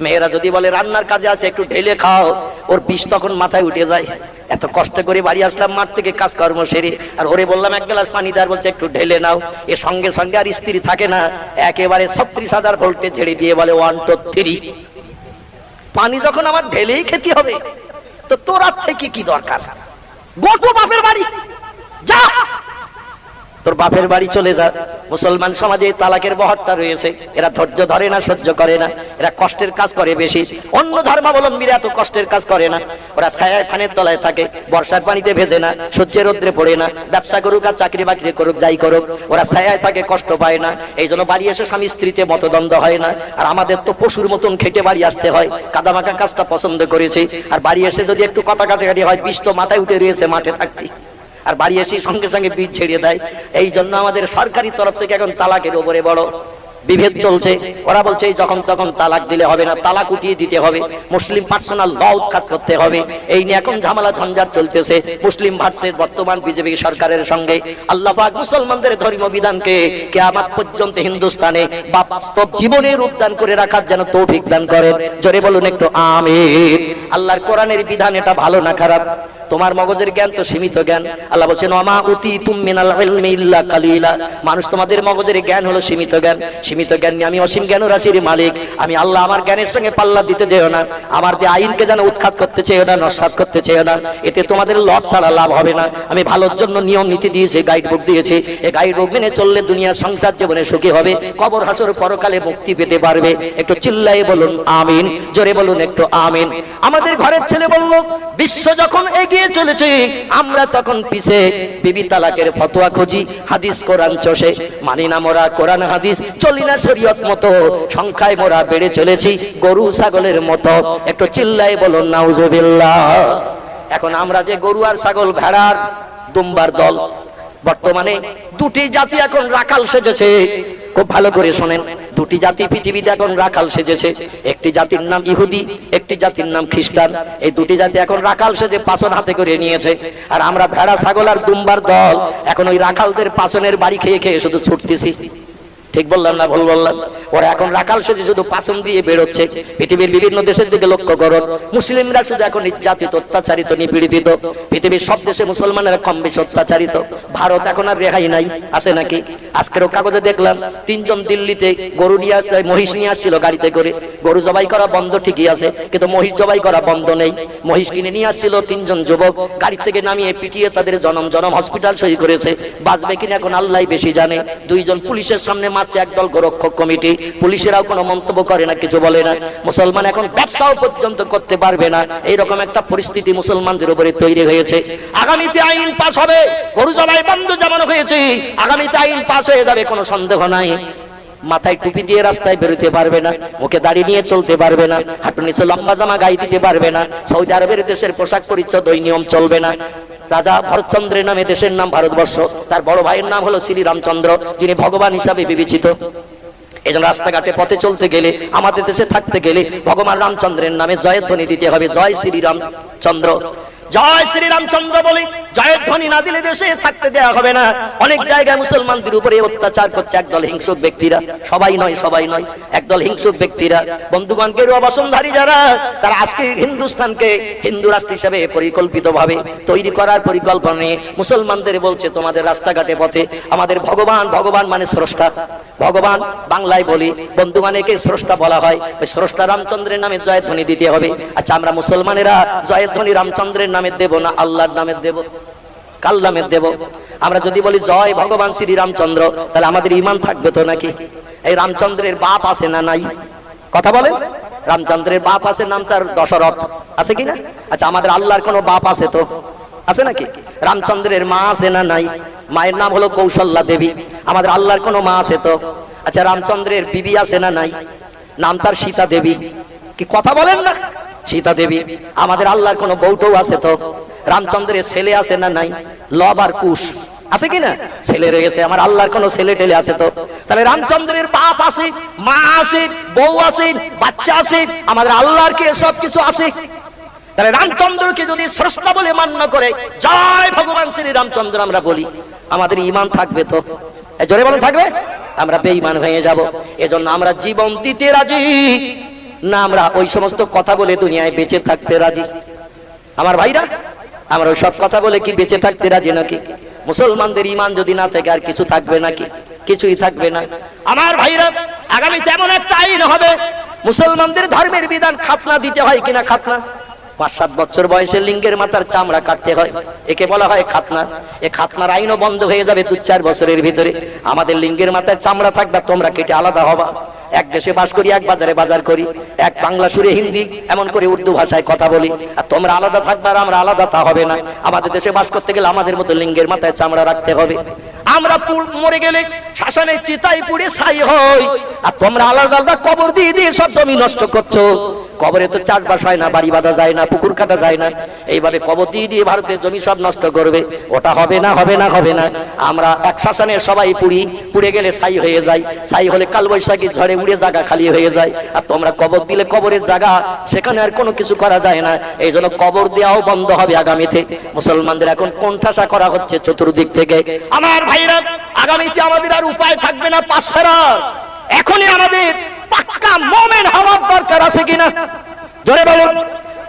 মেয়েরা যদি বলে রান্নার কাজে আছে একটু ঢেলে খাও, ওর বিষ তখন মাথায় উঠে যায়। এত কষ্ট করে বাড়ি আসলাম মাঠ থেকে কাজকর্ম সেরে, আর ওরে বললাম 1 গ্লাস পানি দেওয়ার, বলছে একটু ঢেলে নাও। এর সঙ্গে সঙ্গে আর স্ত্রী থাকে না, একেবারে 36,000 ভোল্টে ঝেড়ে দিয়ে বলে 1 2 3। পানি যখন আমার ঢেলেই খেতে হবে, তো তোর আর থেকে কি দরকার? গোটো বাপের বাড়ি যা, তোর বাপের বাড়ি চলে যা। মুসলমান সমাজে তালাকের বহরটা রয়েছে, এরা ধৈর্য ধরে না, সহ্য করে না, এরা কষ্টের কাজ করে বেশি। অন্য ধর্মাবলম্বীরা এত কষ্টের কাজ করে না, ওরা ছায়ায় ফানের তলায় থাকে, বর্ষার পানিতে ভেজে না, সূর্যের রোদ্রে পড়ে না, ব্যবসা করুক আর চাকরি বাকরি করুক, যাই করুক, ওরা ছায়ায় থাকে, কষ্ট পায় না। এই জন্য বাড়ি এসে স্বামী স্ত্রীতে মতদ্বন্দ্ব হয় না। আর আমাদের তো পশুর মতন খেটে বাড়ি আসতে হয়, কাদামাকা কাজটা পছন্দ করেছি। আর বাড়ি এসে যদি একটু কথা কাটাকাটি হয়, বিষ তো মাথায় উঠে রয়েছে মাঠে থাকতে, আর বাড়ি এসে সঙ্গে সঙ্গে বীজ ছেড়ে দেয়। এই জন্য আমাদের সরকারি তরফ থেকে এখন তালাকের উপরে বড় বিভেদ চলছে। ওরা বলছে যখন তখন তালাক দিলে হবে না, তালাক উঠিয়ে দিতে হবে, মুসলিম পার্সোনাল ল উৎখাত করতে হবে। এই নিয়ে এখন ঝামেলা ঝঞ্ঝাট চলতেছে মুসলিম ভার্সেস বর্তমান বিজেপি সরকারের সঙ্গে। আল্লাহ পাক মুসলমানদের ধর্মীয় বিধানকে কিয়ামত পর্যন্ত হিন্দুস্তানে বাস্তব জীবনে রূপদান করে রাখার যেন তৌফিক দান করেন। জোরে বলুন একটু আমিন। আল্লাহর কোরআনের বিধান এটা ভালো না খারাপ? তোমার মগজের জ্ঞান তো সীমিত জ্ঞান। আল্লাহ বলছেন ওমা উতিতুম মিনাল ইলমি ইল্লা কালিলা। মানুষ তোমাদের মগজের জ্ঞান হলো সীমিত জ্ঞান। সীমিত জ্ঞান নিয়ে আমি অসীম জ্ঞান রাশির মালিক। আমি আল্লাহ আমার জ্ঞানের সঙ্গে পাল্লা দিতে চেয়েও না, আমার যে আইনকে যেন উৎখাত করতে চেয়েও না, নস্যাৎ করতে চেয়েও না। এতে তোমাদের লস ছাড়া লাভ হবে না। আমি ভালোর জন্য নিয়ম নীতি দিয়েছি, গাইড বুক দিয়েছি। এই গাইড বুক মেনে চললে দুনিয়ার সংসার জীবনে সুখী হবে, কবর হাসর পরকালে মুক্তি পেতে পারবে। একটু চিল্লাই বলুন আমিন, জোরে বলুন একটু আমিন। আমাদের ঘরের ছেলে বলল বিশ্ব যখন এগিয়ে চলেছে, আমরা তখন পিছে, বিবি তালাকের ফতোয়া খুঁজি, হাদিস কোরআন চষে। মানি না মোরা কোরআন হাদিস, চলি না শরীয়ত মতো, সংখ্যায় মোরা বেড়ে চলেছি গরু ছাগলের মতো। একটু চিল্লাই বলুন নাউজুবিল্লাহ। এখন আমরা যে গরু আর ছাগল, ভেড়ার দুম্বার দল, বর্তমানে দুটি জাতি এখন রাখাল সেজেছে। খুব ভালো করে শোনেন, দুটি জাতি পৃথিবীতে এখন রাখাল সেজেছে। একটি জাতির নাম ইহুদি, একটি জাতির নাম খ্রিস্টান। এই দুটি জাতি এখন রাখাল সেজে পাছন হাতে করে নিয়েছে। আর আমরা ভেড়া ছাগল আর দুম্বার দল এখন ওই রাখালদের পাছনের বাড়ি খেয়ে খেয়ে শুধু ছুটতেছি। ঠিক বললাম না ভুল বললাম? ওরা এখন রাখাল সেজে শুধু পাছন দিয়ে বেরোচ্ছে। পৃথিবীর বিভিন্ন দেশের দিকে লক্ষ্য করো, মুসলিমরা শুধু এখন নির্যাতিত, অত্যাচারিত, নিপীড়িত। পৃথিবীর সব দেশে মুসলমানেরা কম বেশি অত্যাচারিত। ভারত এখন আর রেহাই নাই, আছে নাকি? আজকেরও কাগজে দেখলাম 3 জন দিল্লিতে গরু নিয়ে আসছে, মহিষ নিয়ে আসছিল গাড়িতে করে। গরু জবাই করা বন্ধ ঠিকই আছে, কিন্তু মহিষ জবাই করা বন্ধ নেই। মহিষ কিনে নিয়ে আসছিল 3 জন যুবক, গাড়ি থেকে নামিয়ে পিটিয়ে তাদের জনম জনম হসপিটাল সই করেছে। বাঁচবে কিনা এখন আল্লাহ বেশি জানে। 2 জন পুলিশের সামনে মারছে একদল গোরক্ষক কমিটি, পুলিশেরাও কোনো মন্তব্য করে না, কিছু বলে না। মুসলমান এখন ব্যবসাও পর্যন্ত করতে পারবে না, এইরকম একটা পরিস্থিতি মুসলমানদের উপরে তৈরি হয়েছে। আগামীতে আইন পাস হবে, গরু জবাই বন্ধ যেমন হয়েছে, আগামীতে আইন পাস হয়ে যাবে, কোনো সন্দেহ নাই। মাথায় টুপি দিয়ে রাস্তায় বেরোতে পারবে না, মুখে দাড়ি নিয়ে চলতে পারবে না, হাঁটুর নিচে লম্বা জামা গায়ে দিতে পারবে না, সৌদি আরবের দেশের পোশাক পরিচ্ছদ ওই নিয়ম চলবে না। রাজা ভরতচন্দ্রের নামে দেশের নাম ভারতবর্ষ, তার বড় ভাইয়ের নাম হলো শ্রীরামচন্দ্র, যিনি ভগবান হিসাবে বিবেচিত। এই জন্য রাস্তাঘাটে পথে চলতে গেলে, আমাদের দেশে থাকতে গেলে ভগবান রামচন্দ্রের নামে জয়ধ্বনি দিতে হবে, জয় শ্রীরামচন্দ্র, জয় শ্রীরামচন্দ্র বলে জয়ের ধ্বনি না দিলে দেশে থাকতে দেওয়া হবে না। অনেক জায়গায় মুসলমানদের উপরে অত্যাচার করছে একদল হিংসুক ব্যক্তিরা, সবাই নয়, সবাই নয়, একদল হিংসুক ব্যক্তিরা। বন্ধুগণ, গেরুয়া বসনধারী যারা, তারা আজকে হিন্দুস্তানকে হিন্দু রাষ্ট্র হিসেবে পরিকল্পিতভাবে তৈরি করার পরিকল্পনা নিয়ে মুসলমানদের বলছে, তোমাদের রাস্তাঘাটে পথে আমাদের ভগবান, ভগবান মানে স্রষ্টা, ভগবান বাংলায় বলি, বন্ধুগণ একে স্রষ্টা বলা হয়, ওই স্রষ্টা রামচন্দ্রের নামে জয়ধ্বনি দিতে হবে। আচ্ছা, আমরা মুসলমানেরা জয়ধ্বনি রামচন্দ্রের নামে দেব না আল্লাহর নামে দেব? কাল নামে দেব? আমরা যদি বলি জয় ভগবান শ্রী রামচন্দ্র, তাহলে আমাদের ঈমান থাকবে তো নাকি? এই রামচন্দ্রের বাপ আছে না নাই? কথা বলেন। রামচন্দ্রের বাপ আছে, নাম তার দশরথ, আছে কিনা? আচ্ছা, আমাদের আল্লাহর কোনো বাপ আছে তো? আছে নাকি? রামচন্দ্রের মা আছে না নাই? মায়ের নাম হলো কৌশল্যা দেবী। আমাদের আল্লাহর কোনো মা আছে তো? আচ্ছা, রামচন্দ্রের বিবি আছে না নাই? নাম তার সীতা দেবী। কি কথা বলেন না? সীতা দেবী। আমাদের আল্লাহর কোনো বউটও আছে তো? রামচন্দ্রের ছেলে আছে না নাই? লব আর কুশ, আছে কিনা? ছেলে রয়েছে। আমার আল্লাহর কোনো ছেলে টেলে আছে তো? তাহলে রামচন্দ্রের বাপ আছে, মা আছে, বউ আছে, বাচ্চা আছে, আমাদের আল্লাহর কি সব কিছু আছে? তাহলে রামচন্দ্রকে যদি স্রষ্টা বলে মান্য করে জয় ভগবান শ্রী রামচন্দ্র আমরা বলি, আমাদের ঈমান থাকবে তো? জোরে বলেন, থাকবে? আমরা বেঈমান হয়ে যাব। এজন্য আমরা জীবন দিতে রাজি না, আমরা ওই সমস্ত কথা বলে দুনিয়ায় বেঁচে থাকতে রাজি? আমার ভাইরা, আমরা ওই সব কথা বলে কি বেঁচে থাকতে রাজি নাকি? মুসলমানদের ঈমান যদি না থাকে আর কিছু থাকবে নাকি? কিছুই থাকবে না। আমার ভাইরা, আগামী তেমন একটা আইন হবে, মুসলমানদের ধর্মের বিধান খাতনা দিতে হয় কিনা? খাতনা 5-7 বছর বয়সে লিঙ্গের মাথার চামড়া কাটতে হয়, একে বলা হয় খাতনা। এই খাতনার আইনও বন্ধ হয়ে যাবে 2-4 বছরের ভিতরে। আমাদের লিঙ্গের মাথায় চামড়া থাকবে, তোমরা কেটে আলাদা হবা। এক দেশে বাস করি, এক বাজারে বাজার করি, এক বাংলা সুরে হিন্দি এমন করে উর্দু ভাষায় কথা বলি, আর তোমরা আলাদা থাকবে আর আমরা আলাদা, তা হবে না। আমাদের দেশে বাস করতে গেলে আমাদের মতো লিঙ্গের মাথায় চামড়া রাখতে হবে। আমরা মরে গেলে শ্মশানে চিতাই পুড়ে ছাই হই, আর তোমরা আলাদা আলাদা কবর দিয়ে দিয়ে সব জমি নষ্ট করছো। কবরে তো চাষবাস হয় না, বাড়ি বাঁধা যায় না, পুকুর কাটা যায় না, এইভাবে কবর দিয়ে দিয়ে ভারতের জমি সব নষ্ট করবে। ওটা হবে না, হবে না, হবে না। আমরা এক শ্মশানে সবাই পুড়ি, পুড়ে গেলে ছাই হয়ে যায়, ছাই হলে কালবৈশাখী ঝড়ে উড়ে জায়গা খালি হয়ে যায়। আর তোমরা কবর দিলে কবরের জায়গা, সেখানে আর কোনো কিছু করা যায় না। এই জন্য কবর দেওয়াও বন্ধ হবে আগামীতে। মুসলমানদের এখন কোণঠাসা করা হচ্ছে চতুর্দিক থেকে। আমার ভাইরা, আগামীতে আমাদের আর উপায় থাকবে না পাশ ফেরার। এখনই আমাদের পাক্কা মুমিন হওয়ার দরকার আছে কিনা? জোরে বলুন,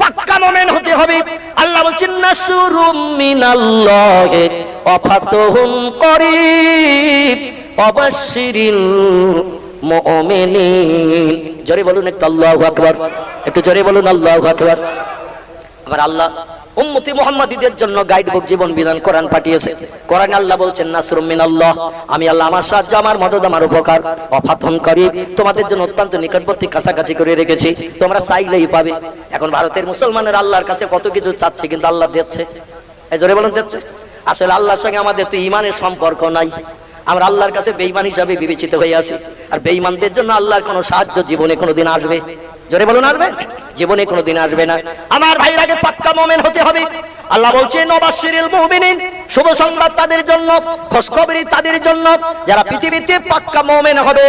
পাক্কা মুমিন হতে হবে। আল্লাহ বলেন নাসরুম মিনাল্লাহি ওয়া ফাতহুন করিব ওয়াবাশশিরিল মুমিনিন। জোরে বলুন একটু আল্লাহু আকবার, একটু জোরে বলুন আল্লাহু আকবার। আমার আল্লাহ উম্মতি মুহাম্মাদীদের জন্য গাইড বুক, জীবন বিধান কোরআন পাঠিয়েছে। কোরআনে আল্লাহ বলছেন নাসরুম মিনাল্লাহ, আমি আল্লাহ আমার সাহায্য, আমার মদদ, আমার উপকার, ওয়া ফাতহুন করিব, তোমাদের জন্য অত্যন্ত নিকটবর্তী, কাছাকাছি করে রেখেছি, তোমরা চাইলেই পাবে। এখন ভারতের মুসলমানের আল্লাহর কাছে কত কিছু চাচ্ছে, কিন্তু আল্লাহ দিচ্ছে। এই জোরে বলুন, দিচ্ছে। আসলে আল্লাহর সঙ্গে আমাদের তো ঈমানের সম্পর্ক নাই, আমরা আল্লাহর কাছে বেঈমান হিসাবে বিবেচিত হয়ে আছি। আর বেঈমানদের জন্য আল্লাহর কোনো সাহায্য জীবনে কোনোদিন আসবে? জোরে বলুন, আসবে? জীবনে কোনোদিন আসবে না। আমার ভাইয়ের আগে পাক্কা মুমিন হতে হবে। আল্লাহ বলছেন ওয়াবাশশিরিল মুমিনিন, শুভ সংবাদ তাদের জন্য, খুশখবরি তাদের জন্য যারা পৃথিবীতে পাক্কা মুমিন হবে।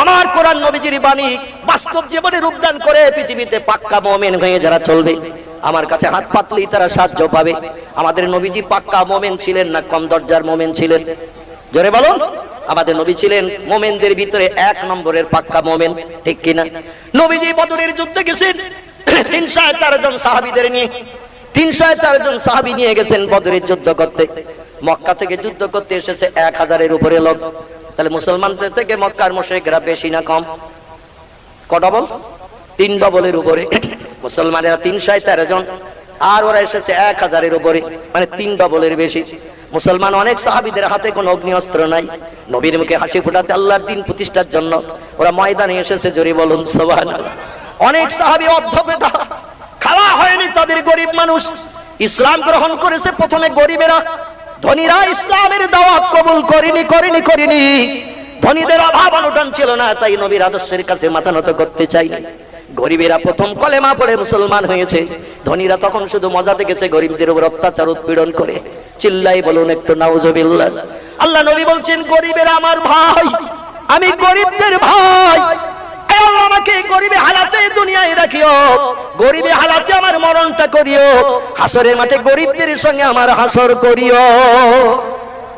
আমার কোরআন নবীজির বাণী বাস্তব জীবনে রূপদান করে পৃথিবীতে পাক্কা মুমিন হয়ে যারা চলবে, আমার কাছে হাত পাতলেই তারা সাহায্য পাবে। আমাদের নবীজি পাক্কা মুমিন ছিলেন না কম দরজার মুমিন ছিলেন? জোরে বলুন। আমাদের নবী ছিলেন মুমিনদের ভিতরে 1 নম্বরের পাক্কা মুমিন, ঠিক কিনা? নবীজি বদরের যুদ্ধে গেছেন 313 জন সাহাবীদের নিয়ে, 313 জন সাহাবী নিয়ে গেছেন বদরের যুদ্ধ করতে। মক্কা থেকে যুদ্ধ করতে এসেছে 1000-এর উপরে লোক। তাহলে মুসলমানদের থেকে মক্কার মুশরিকরা বেশি না কম? ক ডবল? 3 ডবলের উপরে। মুসলমানেরা 313 জন, আর ওরা এসেছে 1000-এর উপরে, মানে 3 ডবলের বেশি। মুসলমান অনেক সাহাবীদের হাতে কোনো অগ্নি অস্ত্র নাই, নবীর মুখে হাসি ফোটাতে আল্লাহর দ্বীন প্রতিষ্ঠার জন্য ওরা ময়দানে এসেছে। জোরে বলুন সুবহানাল্লাহ। অনেক সাহাবী অর্ধপেটা, খাওয়া হয়নি তাদের, গরিব মানুষ, ইসলাম গ্রহণ করেছে প্রথমে গরিবেরা, ধনীরা ইসলামের দাওয়াত কবুল করেনি। ধনীদের অভাব অনটন ছিল না, তাই নবীর আদর্শের কাছে মাথা নত করতে চাইনি। গরিবেরা প্রথম কলেমা পড়ে মুসলমান হয়েছে, ধনীরা তখন শুধু মজা দেখেছে গরিবদের উপর অত্যাচার উৎপীড়ন করে। চিল্লাই বলুন একটু নাউজুবিল্লাহ। আল্লাহ নবী বলছেন, গরিবেরা আমার ভাই, আমি গরিবদের ভাই, আল্লাহ আমাকে গরিবে হালাতে দুনিয়ায় রাখিও, গরিবে হালাতে আমার মরণটা করিও, হাসরের মাঠে গরিবদের সঙ্গে আমার হাসর করিও।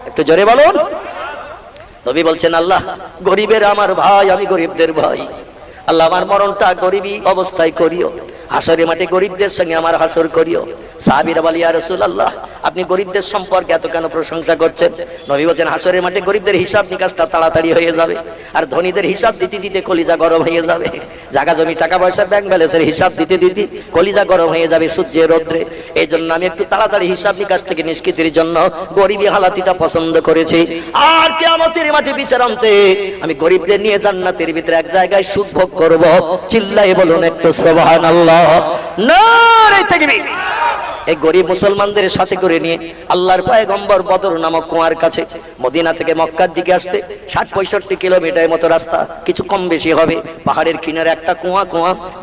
একটু জোরে বলুন। নবী বলছেন, আল্লাহ গরিবের আমার ভাই, আমি গরিবদের ভাই, আল্লাহ আমার মরণটা গরিবী অবস্থায় করিও, হাসরের মাঠে গরিবদের সঙ্গে আমার হাসর করিও। সাহাবীরা বলে, ইয়া রাসূলুল্লাহ, আপনি গরিবদের সম্পর্কে এত কেন প্রশংসা করছেন? নবী বলেন, হাসরের মাঠে গরিবদের হিসাব নিকাশটা তাড়াতাড়ি হয়ে যাবে, আর ধনীদের হিসাব দিতে দিতে কলিজা গরম হয়ে যাবে। জায়গা জমি টাকা পয়সা ব্যাংক ব্যালেন্সের হিসাব দিতে দিতে কলিজা গরম হয়ে যাবে সূর্যের রৌদ্রে। এই জন্য আমি একটু তাড়াতাড়ি হিসাব নিকাশ থেকে নিষ্কৃতির জন্য গরিবী হালাতিটা পছন্দ করেছি। আর কিয়ামতের মাঠে বিচার আনতে আমি গরিবদের নিয়ে জান্নাতের ভিতরে এক জায়গায় সুখ ভোগ করব। চিল্লাই বলুন একটু সুবহানাল্লাহ, নারে তাকবীর। এই গরিব মুসলমানদের সাথে করে নিয়ে আল্লাহর পয়গম্বর বদর নামক কুয়ার কাছে, মদিনা থেকে মক্কার দিকে আসতে 60-65 কিলোমিটার মতো রাস্তা, কিছু কম বেশি হবে। পাহাড়ের কিনারে একটা কুয়া,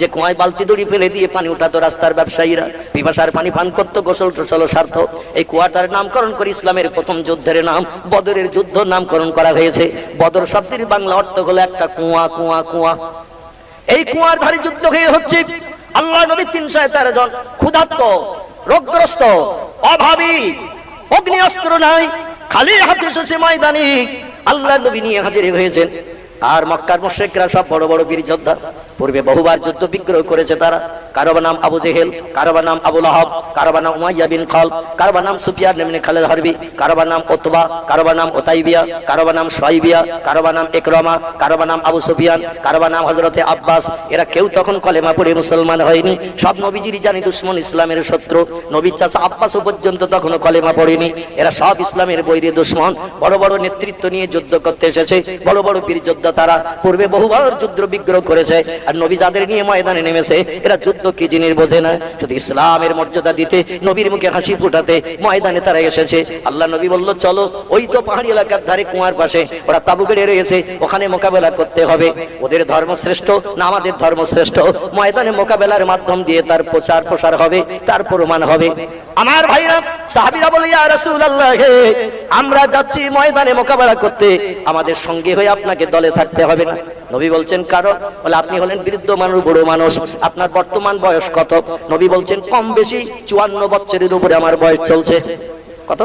যে কুয়ায় বালতি দড়ি ফেলে দিয়ে পানি উঠাতো রাস্তার ব্যবসায়ীরা, পিপাসার পানি পান করতো, গোসল টোসল সারত। এই কুয়াটার নামকরণ করে ইসলামের প্রথম যুদ্ধের নাম বদরের যুদ্ধ নামকরণ করা হয়েছে। বদর শব্দের বাংলা অর্থ হলো একটা কুয়া। এই কুয়ার ধারে যুদ্ধ হচ্ছে। আল্লাহ নবী 313 জন ক্ষুধার্ত, রোগগ্রস্ত, অভাবী, অগ্নি অস্ত্র নাই, খালি হাতে এসেছে ময়দানে, আল্লাহ নবী নিয়ে হাজির হয়েছেন। আর মক্কার মুশরিকরা সব বড় বড় বীর যোদ্ধা, পূর্বে বহুবার যুদ্ধ বিগ্রহ করেছে তারা। কারো নাম আবু জেহেল, কারো নাম আবু লাহাব, কারো নাম উমাইয়া বিন খালদ, কারো নাম সুফিয়ান ইবনে খালিদ হারবি, কারো নাম উতবা, কারো নাম উতাইবিয়া, কারো নাম শুআইবিয়া, কারো নাম ইকরামা, কারো নাম আবু সুফিয়ান, কারো নাম হযরতে আব্বাস। এরা কেউ তখন কলেমা পড়ে মুসলমান হয়নি। সব নবীজির জানি দুশমন, ইসলামের শত্রু। নবীর চাচা আব্বাস পর্যন্ত তখনও কলেমা পড়েনি। এরা সব ইসলামের বৈরী দুশমন। বড় বড় নেতৃত্ব নিয়ে যুদ্ধ করতে এসেছে, বড় বড় বীর যোদ্ধা তারা, পূর্বে বহুবার যুদ্ধ বিগ্রহ করেছে। আর নবী যাদের নিয়ে ময়দানে নেমেছে, এরা যুদ্ধ কি জিনিস বোঝে না, শুধু ইসলামের মর্যাদা দিতে, নবীর মুখে হাসি ফুটাতে ময়দানে তারা এসেছে। আল্লাহ নবী বলল, চলো ওই তো পাহাড়ি এলাকার ধারে কুয়ার পাশে ওরা তাবু গেড়ে রয়েছে, ওখানে মোকাবেলা করতে হবে। ওদের ধর্ম শ্রেষ্ঠ না আমাদের ধর্ম শ্রেষ্ঠ, ময়দানে মোকাবেলার মাধ্যম দিয়ে তার প্রচার প্রসার হবে, তার প্রমাণ হবে। আমার ভাইরা সাহাবীরা বলে, ইয়া রাসূলুল্লাহ, আমরা যাচ্ছি ময়দানে মোকাবেলা করতে, আমাদের সঙ্গে হয়ে আপনাকে দলে থাকতে হবে না। নবী বলছেন, কারণ? বলে, আপনি হলেন বৃদ্ধ মানুষ, বুড়ো মানুষ, আপনার বর্তমান বয়স কত? নবী বলছেন, কম বেশি 54 বছরের উপরে আমার বয়স চলছে। কত?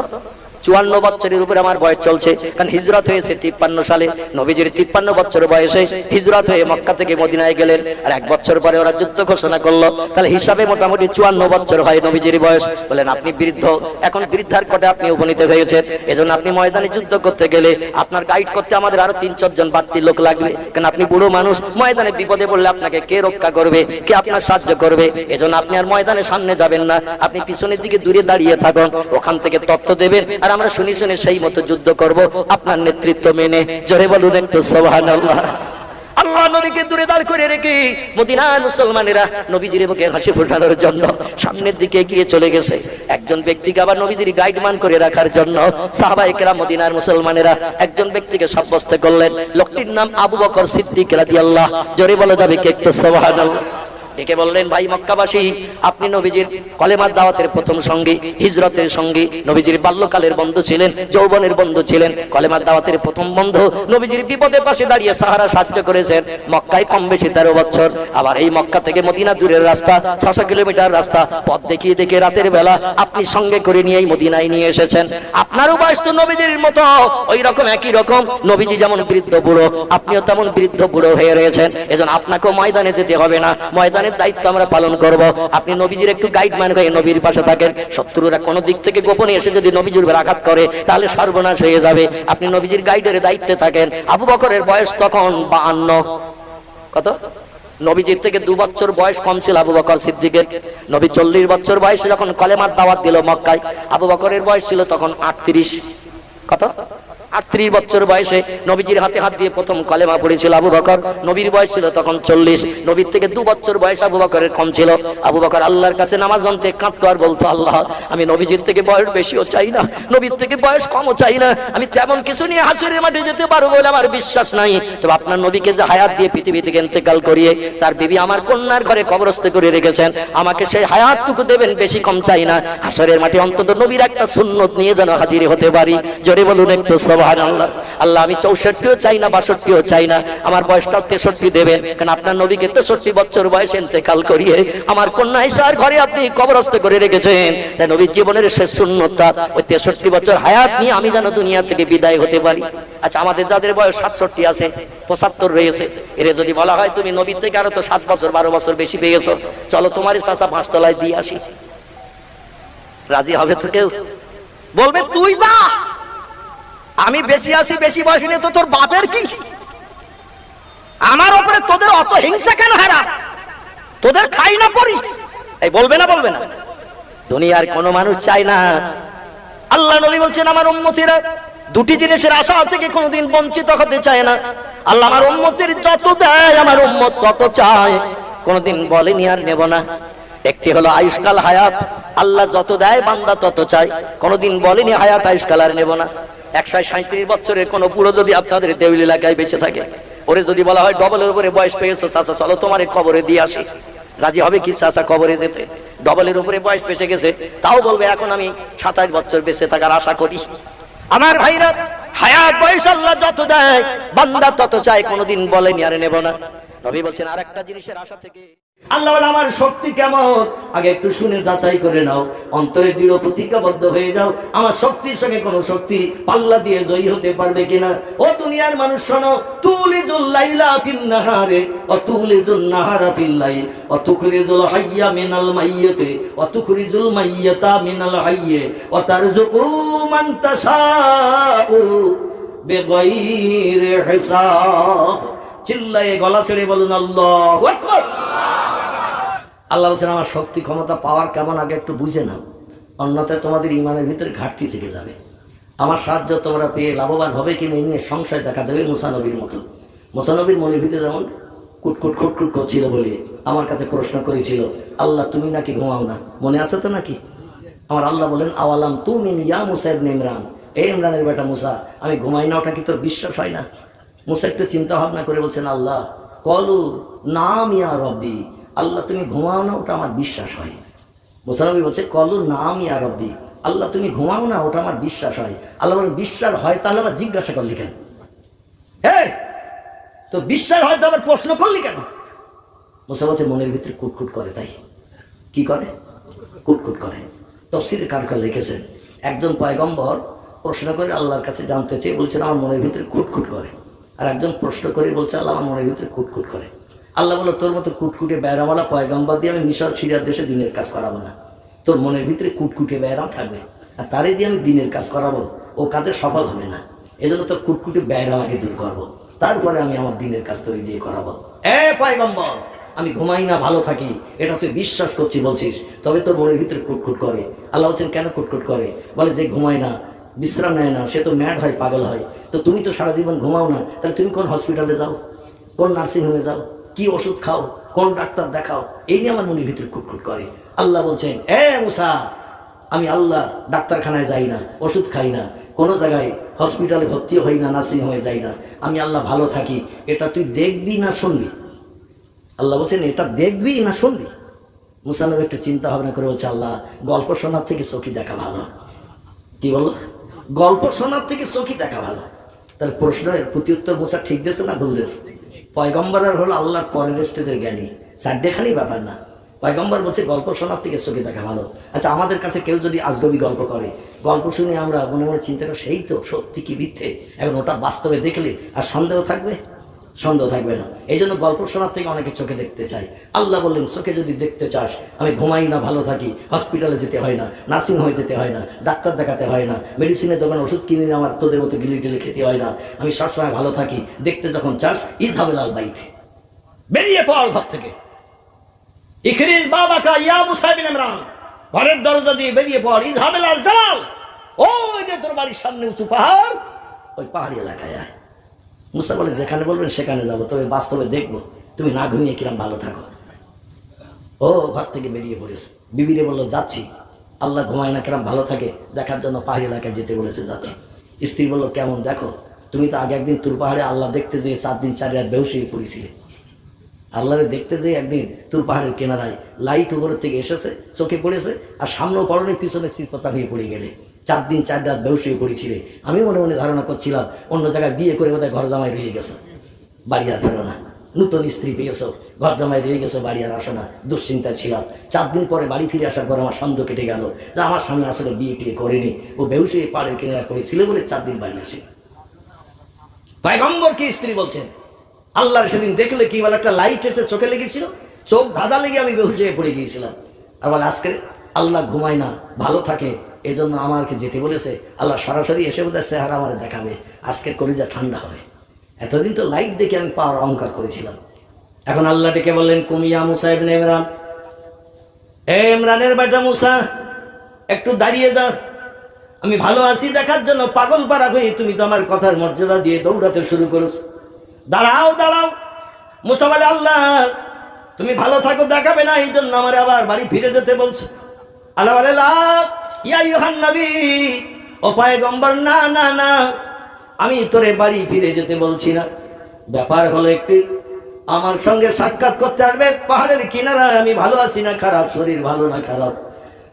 54 বছরের উপরে আমার বয়স চলছে। কারণ হিজরত হয়েছে 53 সালে, নবীজির 53 বছর বয়সে হিজরত হয়ে মক্কা থেকে মদিনায় গেলেন। আর 1 বছর পরে ওরা যুদ্ধ ঘোষণা করলো, তাহলে হিসাবে মোটামুটি 54 বছর হয় নবীজির বয়স। বলেন, আপনি বৃদ্ধ, এখন বৃদ্ধার কোটে আপনি উপনীত হয়েছেন, এজন্য আপনি ময়দানে যুদ্ধ করতে গেলে আপনার গাইড করতে আমাদের আরো 3-4 জন বাড়তি লোক লাগবে। কারণ আপনি বুড়ো মানুষ, ময়দানে বিপদে পড়লে আপনাকে কে রক্ষা করবে, কে আপনার সাহায্য করবে? এজন্য আপনি আর ময়দানে সামনে যাবেন না, আপনি পিছনের দিকে দূরে দাঁড়িয়ে থাকুন, ওখান থেকে তথ্য দেবেন, আর আমরা শুনে শুনে সেই মতো যুদ্ধ করব আপনার নেতৃত্ব মেনে। জোরে বলুন একটু সুবহানাল্লাহ। আল্লাহ নবীকে দূরে দাঁড় করে রেখে মদিনার মুসলমানেরা নবীজির মুখে হাসি ফোটানোর জন্য সামনের দিকে এগিয়ে চলে গেছে। একজন ব্যক্তিকে আবার নবীজির গাইডমান করে রাখার জন্য সাহাবায়ে কেরাম মদিনার মুসলমানেরা একজন ব্যক্তিকে সাব্যস্ত করলেন। লোকটির নাম আবু বকর সিদ্দিক রাদিয়াল্লাহু। জোরে বলা যাবে কি একটু সুবহানাল্লাহ? ডেকে বললেন, ভাই মক্কাবাসী, আপনি নবীজির কলেমার দাওয়াতের প্রথম সঙ্গী, হিজরতের সঙ্গী, নবীজির বাল্যকালের বন্ধু ছিলেন, যৌবনের বন্ধু ছিলেন, কলেমার দাওয়াতের প্রথম বন্ধু, নবীজির বিপদের পাশে দাঁড়িয়ে সাহারা সাহায্য করেছেন। মক্কায় কম বেশি 13 বছর, আবার এই মক্কা থেকে মদিনা দূরের রাস্তা, 600 কিলোমিটার রাস্তা, পথ দেখিয়ে দেখে রাতের বেলা আপনি সঙ্গে করে নিয়ে এই মদিনায় নিয়ে এসেছেন। আপনারও বয়স তো নবীজির মতো, ওই রকম একই রকম, নবীজি যেমন বৃদ্ধ বুড়ো, আপনিও তেমন বৃদ্ধ বুড়ো হয়ে রয়েছেন। এজন্য আপনাকেও ময়দানে যেতে হবে না, ময়দানে দায়িত্ব আমরা পালন করব। আপনি নবীজির একটু গাইডম্যান হয়ে নবীর পাশে থাকেন। শত্রুরা কোন দিক থেকে গোপনে এসে যদি নবীজির উপর আঘাত করে, তাহলে সর্বনাশ হয়ে যাবে। আপনি নবীজির গাইডের দায়িত্বে থাকেন। আবু বকরের বয়স তখন 52। কত? নবীজির থেকে 2 বছর বয়স কম ছিল আবু বকর সিদ্দিকের। নবী 40 বছর বয়সে যখন কলেমার দাওয়াত দিল মক্কায়, আবু বকরের বয়স ছিল তখন 38। কত? 38 বছর বয়সে নবীজির হাতে হাত দিয়ে প্রথম কলেমা পড়েছিল আবু বকর। নবীর বয়স ছিল তখন 40। নবীর থেকে 2 বছর বয়স আবু বকরের কম ছিল। আবু বকর আল্লাহর কাছে নামাজ পড়তে কাঁদতো আর বলতো, আল্লাহ আমি নবীজির থেকে বয়স বেশিও চাই না, নবীর থেকে বয়স কমও চাই না, আমি তেমন কিছু নিয়ে হাসরের মাঠে যেতে পারবো বলে আমার বিশ্বাস নাই। তবে আপনার নবীকে যে হায়াত দিয়ে পৃথিবী থেকে ইন্তেকাল করিয়ে তার বিবি আমার কন্যার ঘরে কবরস্থ করে রেখেছেন, আমাকে সেই হায়াতটুকু দেবেন, বেশি কম চাই না। হাসরের মাঠে অন্তত নবীর একটা সুন্নত নিয়ে যেন হাজির হতে পারি। জোরে বলুন একটু সুবহানাল্লাহ। আল্লাহ আমি 64ও চাই না, 62ও চাই না, আমার বয়সটা 63 দেবেন, কারণ আপনার নবীকে 63 বছর বয়সে ইন্তেকাল করিয়ে আমার কন্যা ঈশার ঘরে আপনি কবরস্থ করে রেখেছেন। তাই নবীর জীবনের শেষ সুন্নতটা ওই 63 বছর হায়াত নিয়ে আমি যেন দুনিয়া থেকে বিদায় হতে পারি। আচ্ছা, আমাদের যাদের বয়স 67 আছে, 75 রয়েছে, এর যদি বলা হয় তুমি নবীর থেকে আরো তো 7 বছর 12 বছর বেশি পেয়েছো, চলো তোমারই চাচা 5 তলায় দিয়ে আসি, রাজি হবে তো কেউ? বলবে তুই যা, আমি বেশি আছি, বেশি বয়স নিয়ে তো তোর বাপের কি, আমার উপরে তোদের অত হিংসা কেন? হারা তোদের খাই না পড়ি, এই বলবে না? বলবে না? দুনিয়ার কোনো মানুষ চায় না। আল্লাহ নবী বলছেন আমার উম্মতিরা দুটি জিনিসের আশা থেকে কোনোদিন বঞ্চিত হতে চায় না। আল্লাহ আমার উম্মতের যত দেয় আমার উম্মত তত চায়, কোনোদিন বলেনি আর নেব না। একটি হলো আয়ুষ্কাল হায়াত, আল্লাহ যত দেয় বান্দা তত চায়, কোনোদিন বলেনি হায়াত আয়ুষ্কাল আর নেব না। 137 বছরের কোন বুড়ো যদি আপনাদের দেউল এলাকায় বেঁচে থাকে, ওরে যদি বলা হয় ডবলের উপরে বয়স পেয়েছো চাচা, চলো তোমার কবরে দিয়ে আসি, রাজি হবে কি চাচা কবরে যেতে? ডবলের উপরে বয়স পেয়ে গেছে, তাও বলবে এখন আমি 27 বছর বেঁচে থাকার আশা করি। আমার ভাইরা, হায়াত বয়স আল্লাহ যত দেয় বান্দা তত চায়, কোনোদিন বলেনি আর নেব না। নবী বলছেন আর একটা জিনিসের আশা থেকে আল্লাহ বলে আমার শক্তি কেমন আগে একটু শুনে যাচাই করে নাও, অন্তরে দৃঢ় প্রতিজ্ঞাবদ্ধ হয়ে যাও, আমার শক্তির সঙ্গে কোন শক্তি পাল্লা দিয়ে জয়ী হতে পারবে কিনা। ও দুনিয়ার মানুষ শোনো, তুলিজুল লাইলা ফিন নাহারে ওয়া তুলিজুন নাহারা ফিল লাইল ওয়া তুখরিজুল হাইয়া মিনাল মাইয়িতি ওয়া তুখরিজুল মাইয়িতা মিনাল হাইয়্যি ওয়া তারযুকু মান তাশাউ বিগাইরি হিসাব। চিল্লায়ে গলা ছেড়ে বলুন আল্লাহু আকবার। আল্লাহ বলছেন আমার শক্তি ক্ষমতা পাওয়ার কেমন আগে একটু বুঝে নাও, অন্যথায় তোমাদের ইমানের ভিতরে ঘাটতি থেকে যাবে। আমার সাহায্য তোমরা পেয়ে লাভবান হবে কিনা নিয়ে সংশয় দেখা দেবে মুসা নবীর মতো। মুসা নবীর মনের ভিতরে যেমন কুটকুট খুটকুট করছিল বলে আমার কাছে প্রশ্ন করেছিল, আল্লাহ তুমি নাকি ঘুমাও না, মনে আছে তো নাকি? আমার আল্লাহ বলেন আওয়ালাম তুমিন ইয়া মুসা ইবনে ইমরান, এই ইমরানের বেটা মুসা আমি ঘুমাই না, ওটা কি তোর বিশ্বাস হয় না? মুসা একটু চিন্তা ভাবনা করে বলছেন আল্লাহ কলু নাম ইয়া রব্বি, আল্লাহ তুমি ঘুমাও না ওটা আমার বিশ্বাস হয়। মুসা নবী বলছে কলু নাম ইয়া রব্বি, আল্লাহ তুমি ঘুমাও না ওটা আমার বিশ্বাস হয়। আল্লাহ বলেন বিশ্বাস হয় তাহলে আবার জিজ্ঞাসা করলি কেন? হ্যাঁ তো বিশ্বাস হয় তো আবার প্রশ্ন করলি কেন? মুসা বলছে মনের ভিতরে কুটকুট করে, তাই কি করে? কুটকুট করে। তাফসীরে কারকার লিখেছেন একজন পয়গম্বর প্রশ্ন করে আল্লাহর কাছে জানতে চেয়ে বলছেন আমার মনের ভিতরে কুটকুট করে, আর একজন প্রশ্ন করে বলছে আল্লাহ আমার মনের ভিতরে কুটকুট করে। আল্লাহ বলো তোর মতো কুটকুটে ব্যায়ামওয়ালা পয়গম্বর দিয়ে আমি মিশর সিরিয়ার দেশে দিনের কাজ করাবো না, তোর মনের ভিতরে কুটকুটে ব্যায়াম থাকবে, আর তারে দিয়ে আমি দিনের কাজ করাবো, ও কাজে সফল হবে না। এই জন্য তোর কুটকুটে ব্যায়াম আগে দূর করবো, তারপরে আমি আমার দিনের কাজ তৈরি দিয়ে করাবো। পয়গম্বর আমি ঘুমাই না ভালো থাকি এটা তুই বিশ্বাস করছি বলছিস, তবে তোর মনের ভিতরে কুটকুট করে। আল্লাহ বলছেন কেন কুটকুট করে? বলে যে ঘুমায় না, বিশ্রাম নেয় না, সে তো ম্যাড হয়, পাগল হয়। তো তুমি তো সারা জীবন ঘুমাও না, তাহলে তুমি কোন হসপিটালে যাও, কোন নার্সিংহোমে যাও, কি ওষুধ খাও, কোন ডাক্তার দেখাও, এই নিয়ে আমার মনের ভিতরে কুটকুট করে। আল্লাহ বলছেন মুসা আমি আল্লাহ ডাক্তারখানায় যাই না, ওষুধ খাই না, কোনো জায়গায় হসপিটালে ভর্তি হই না, নার্সিংহোমে যাই না, আমি আল্লাহ ভালো থাকি, এটা তুই দেখবি না শুনবি? আল্লাহ বলছেন এটা দেখবি না শুনবি? মুসা নবী একটু চিন্তা ভাবনা করে বলছে আল্লাহ গল্প শোনার থেকে চোখে দেখা ভালো। কি বললো? গল্প শোনার থেকে চোখে দেখা ভালো। তাহলে প্রশ্নের প্রতি উত্তর মুসা ঠিক দিয়েছে না ভুল দিয়েছে? পয়গম্বর হলো আল্লাহর পরের স্টেজের জ্ঞানী, চারটেখানি ব্যাপার না। পয়গম্বর বলছে গল্প শোনার থেকে চোখে দেখা ভালো। আচ্ছা আমাদের কাছে কেউ যদি আজগবি গল্প করে, গল্প শুনে আমরা মনে মনে চিন্তা করি সেই তো সত্যি কি মিথ্যে, এখন ওটা বাস্তবে দেখলে আর সন্দেহ থাকবে? সন্দেহ থাকবে না। এই জন্য গল্প শোনার থেকে অনেকে চোখে দেখতে চায়। আল্লাহ বললেন চোখে যদি দেখতে চাস, আমি ঘুমাই না ভালো থাকি, হসপিটালে যেতে হয় না, নার্সিং হোমে যেতে হয় না, ডাক্তার দেখাতে হয় না, মেডিসিনের দোকানে ওষুধ কিনে আমার তোদের মতো গিলি টিলে খেতে হয় না, আমি সবসময় ভালো থাকি, দেখতে যখন চাস ইজহাবিল আল বাইত, বেরিয়ে পড় ঘর থেকে। ইখরিজ বাবাকা ইয়া মুসা ইবনে ইমরান, ঘরের দরজা দিয়ে বেরিয়ে পড়। ইজহাবিল আল জালাল, ওই যে তোর বাড়ির সামনে উঁচু পাহাড়, ওই পাহাড়ি এলাকায় আয়। মুসা বলে যেখানে বলবেন সেখানে যাবো, তবে বাস্তবে দেখবো তুমি না ঘুমিয়ে কিরম ভালো থাকো। ও ঘর থেকে বেরিয়ে পড়েছে। বিবিরে বললো যাচ্ছি, আল্লাহ ঘুমায় না কিরম ভালো থাকে দেখার জন্য পাহাড়ি এলাকায় যেতে বলেছে, যাচ্ছি। স্ত্রী বললো কেমন দেখো, তুমি তো আগে একদিন তুর পাহাড়ে আল্লাহ দেখতে যেয়ে 4 দিন 4 রাত বেহুশ হয়ে পড়েছিলে। আল্লাহরে দেখতে যেয়ে একদিন তুর পাহাড়ের কেনারায় লাইট উপরের থেকে এসেছে, চোখে পড়েছে, আর সামনেও পড়নে পিছনে শীতপতা নিয়ে পড়ে গেলে 4 দিন 4 রাত বেহুশ হয়ে পড়েছিলে। আমি মনে মনে ধারণা করছিলাম অন্য জায়গায় বিয়ে করে বোধহয় ঘর জামাই রয়ে গেছো, বাড়ি আর ফেরো না। নূতন স্ত্রী পেয়েছো, ঘর জামাই রয়ে গেছো, বাড়ি আর আসো না। দুশ্চিন্তায় ছিলাম। 4 দিন পরে বাড়ি ফিরে আসার পর আমার সন্দেহ কেটে গেল যে আমার স্বামী আসলে বিয়ে টিয়ে করেনি, ও বেহুশ হয়ে পাড়ের কেনারা করেছিল বলে 4 দিন বাড়ি আসে। পয়গম্বর কি স্ত্রী বলছেন, আল্লাহর সেদিন দেখলে কি বলে একটা লাইট এসে চোখে লেগেছিল, চোখ ধাঁধা লেগে আমি বেহুশ হয়ে পড়ে গিয়েছিলাম। আর বলে আজকে আল্লাহ ঘুমায় না ভালো থাকে, এই জন্য আমাকে যেতে বলেছে। আল্লাহ সরাসরি এসে বোধহয় চেহারা আমার দেখাবে, আজকের কলিজা ঠান্ডা হবে। এতদিন তো লাইট দেখে আমি পাওয়ার অহংকার করেছিলাম। এখন আল্লাহ ডেকে বললেন কুমিয়া মুসা ইবনে ইমরান, এ ইমরানের বেটা মুসা একটু দাঁড়িয়ে যা, আমি ভালো আছি দেখার জন্য পাগল পারা হয়ে তুমি তো আমার কথার মর্যাদা দিয়ে দৌড়াতে শুরু করেছো। দাঁড়াও দাঁড়াও। মুসা বলে আল্লাহ তুমি ভালো থাকো দেখাবে না, এই জন্য আমার আবার বাড়ি ফিরে যেতে বলছো। আল্লাহ বলে লা ইয়া আইয়ুহান নবী, ও পয়গম্বর না না না, আমি তোরে বাড়ি ফিরে যেতে বলছি না। ব্যাপার হলো একটি, আমার সঙ্গে সাক্ষাৎ করতে আসবে পাহাড়ের কিনারায়, আমি ভালো আছি না খারাপ, শরীর ভালো না খারাপ,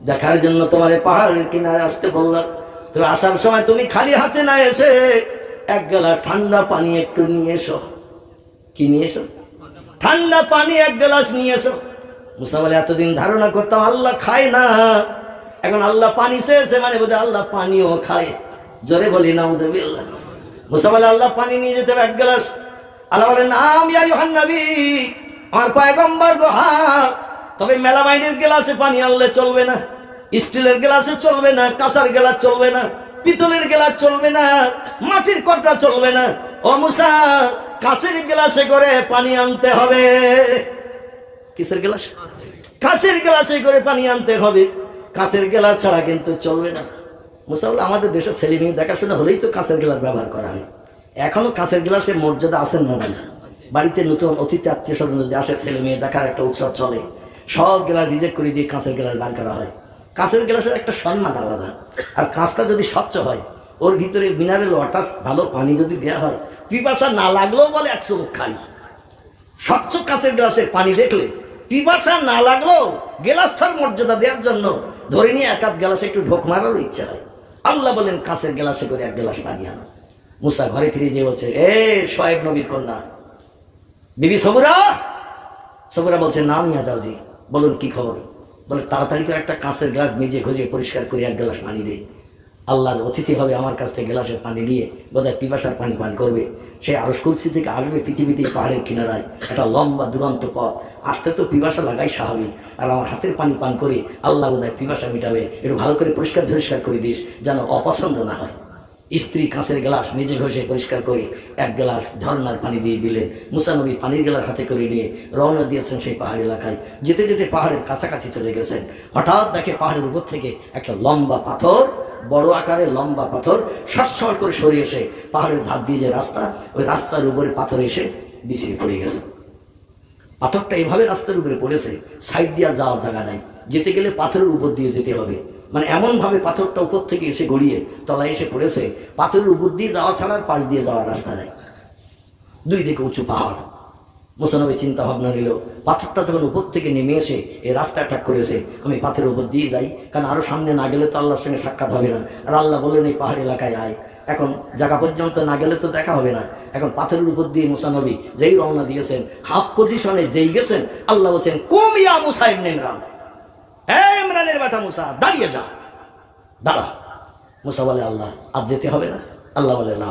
দেখার জন্য তোমার পাহাড়ের কিনারে আসতে বললাম। তো আসার সময় তুমি খালি হাতে না এসে 1 গ্লাস ঠান্ডা পানি একটু নিয়ে এসো। কি নিয়ে এসো? ঠান্ডা পানি 1 গ্লাস নিয়ে এসো। মুসা বলে এতদিন ধারণা করতাম আল্লাহ খায় না, এখন আল্লাহ পানি চেয়েছে মানে বোধহয় আল্লাহ পানিও খায়। জোরে বলি নাউজুবিল্লাহ। মুসা বলে আল্লাহ পানি নিয়ে যেতে হবে 1 গ্লাস। আল্লাহ বলে নাম ইয়া আইয়ুহান নবী, আমার পয়গম্বর গো, হ্যাঁ, তবে মেলামাইনের গ্লাসে পানি আনলে চলবে না, স্টিলের গ্লাসে চলবে না, কাঁসার গ্লাস চলবে না, পিতলের গ্লাস চলবে না, মাটির কটরা চলবে না। ও মুসা কাঁচের গ্লাসে করে পানি আনতে হবে। কিসের গ্লাস? কাঁচের গ্লাসে করে পানি আনতে হবে, কাঁচের গ্লাস ছাড়া কিন্তু চলবে না। মুসা বলে আমাদের দেশে ছেলে মেয়ে দেখাশোনা হলেই তো কাঁচের গ্লাস ব্যবহার করা হয়। এখনো কাঁচের গ্লাসের মর্যাদা আছেন না? বাড়িতে নতুন অতিথি আত্মীয় স্বজন যদি আসে, ছেলে মেয়ে দেখার একটা উৎসব চলে, সব গ্লাস রিজেক্ট করে দিয়ে কাঁচের গ্লাস বার করা হয়। কাঁচের গ্লাসের একটা সম্মান আলাদা। আর কাঁচটা যদি স্বচ্ছ হয়, ওর ভিতরে মিনারেল ওয়াটার ভালো পানি যদি দেওয়া হয়, পিপাসা না লাগলেও বলে 1 চুমুক খাই। স্বচ্ছ কাঁচের গ্লাসের পানি দেখলে পিপাসা না লাগলেও গ্লাসটার মর্যাদা দেওয়ার জন্য ধরে নিয়ে 1 গ্লাসে একটু ঢোক মারারও ইচ্ছা হয়। আল্লাহ বলেন কাঁচের গ্লাসে করে 1 গ্লাস পানি আনো। মুসা ঘরে ফিরে যেয়ে বলছে, এ শোয়েব নবীর কন্যা বিবি সবুরা। সবুরা বলছে না মিয়া যাও জি, বলুন কি খবর? বলে তাড়াতাড়ি করে একটা কাঁচের গ্লাস মেজে ঘষে পরিষ্কার করে 1 গ্লাস পানি দে। আল্লাহ অতিথি হবে আমার কাছ থেকে গ্লাসের পানি নিয়ে বোধহয় পিপাসার পানি পান করবে। সে আরশ কুরসি থেকে আসবে পৃথিবীতে পাহাড়ের কিনারায়, একটা লম্বা দুরন্ত পথ, আসতে তো পিপাসা লাগাই স্বাভাবিক। আর আমার হাতের পানি পান করে আল্লাহ বোধহয় পিপাসা মিটাবে। একটু ভালো করে পরিষ্কার করে দিস যেন অপছন্দ না হয়। স্ত্রী কাঁচের গ্লাস মেজে ঘষে পরিষ্কার করে 1 গ্লাস ঝর্ণার পানি দিয়ে দিলেন। মুসা নবী পানির গ্লাস হাতে করে নিয়ে রওনা দিয়েছেন সেই পাহাড় এলাকায়। যেতে যেতে পাহাড়ের কাছাকাছি চলে গেছেন। হঠাৎ দেখে পাহাড়ের উপর থেকে একটা লম্বা পাথর, বড় আকারের লম্বা পাথর সরসর করে সরে এসে পাহাড়ের ধার দিয়ে যে রাস্তা, ওই রাস্তার উপরে পাথর এসে বিছিয়ে পড়ে গেছে। পাথরটা এভাবে রাস্তার উপরে পড়েছে, সাইড দিয়ে যাওয়ার জায়গা নাই, যেতে গেলে পাথরের উপর দিয়ে যেতে হবে। মানে এমনভাবে পাথরটা উপর থেকে এসে গড়িয়ে তলায় এসে পড়েছে, পাথরের উপর দিয়ে যাওয়া ছাড়া আর পাশ দিয়ে যাওয়ার রাস্তা নেই। 2 দিকে উঁচু পাহাড়। মুসা নবী চিন্তা ভাবনা নিল, পাথরটা যখন উপর থেকে নেমে এসে এই রাস্তা অ্যাটাক করেছে, আমি পাথরের উপর দিয়ে যাই, কারণ আরও সামনে না গেলে তো আল্লাহর সঙ্গে সাক্ষাৎ হবে না। আর আল্লাহ বললেন এই পাহাড় এলাকায় আয়, এখন জায়গা পর্যন্ত না গেলে তো দেখা হবে না। এখন পাথরের উপর দিয়ে মুসা নবী যেই রওনা দিয়েছেন, হাফ পজিশনে যেই গেছেন, আল্লাহ বলছেন কুম ইয়া মুসা ইবনে ইমরান, ইমরানের বেটা মুসা দাঁড়িয়ে যা, দাঁড়া। মুসা বলে আল্লাহ আজ যেতে হবে না? আল্লাহ বলে না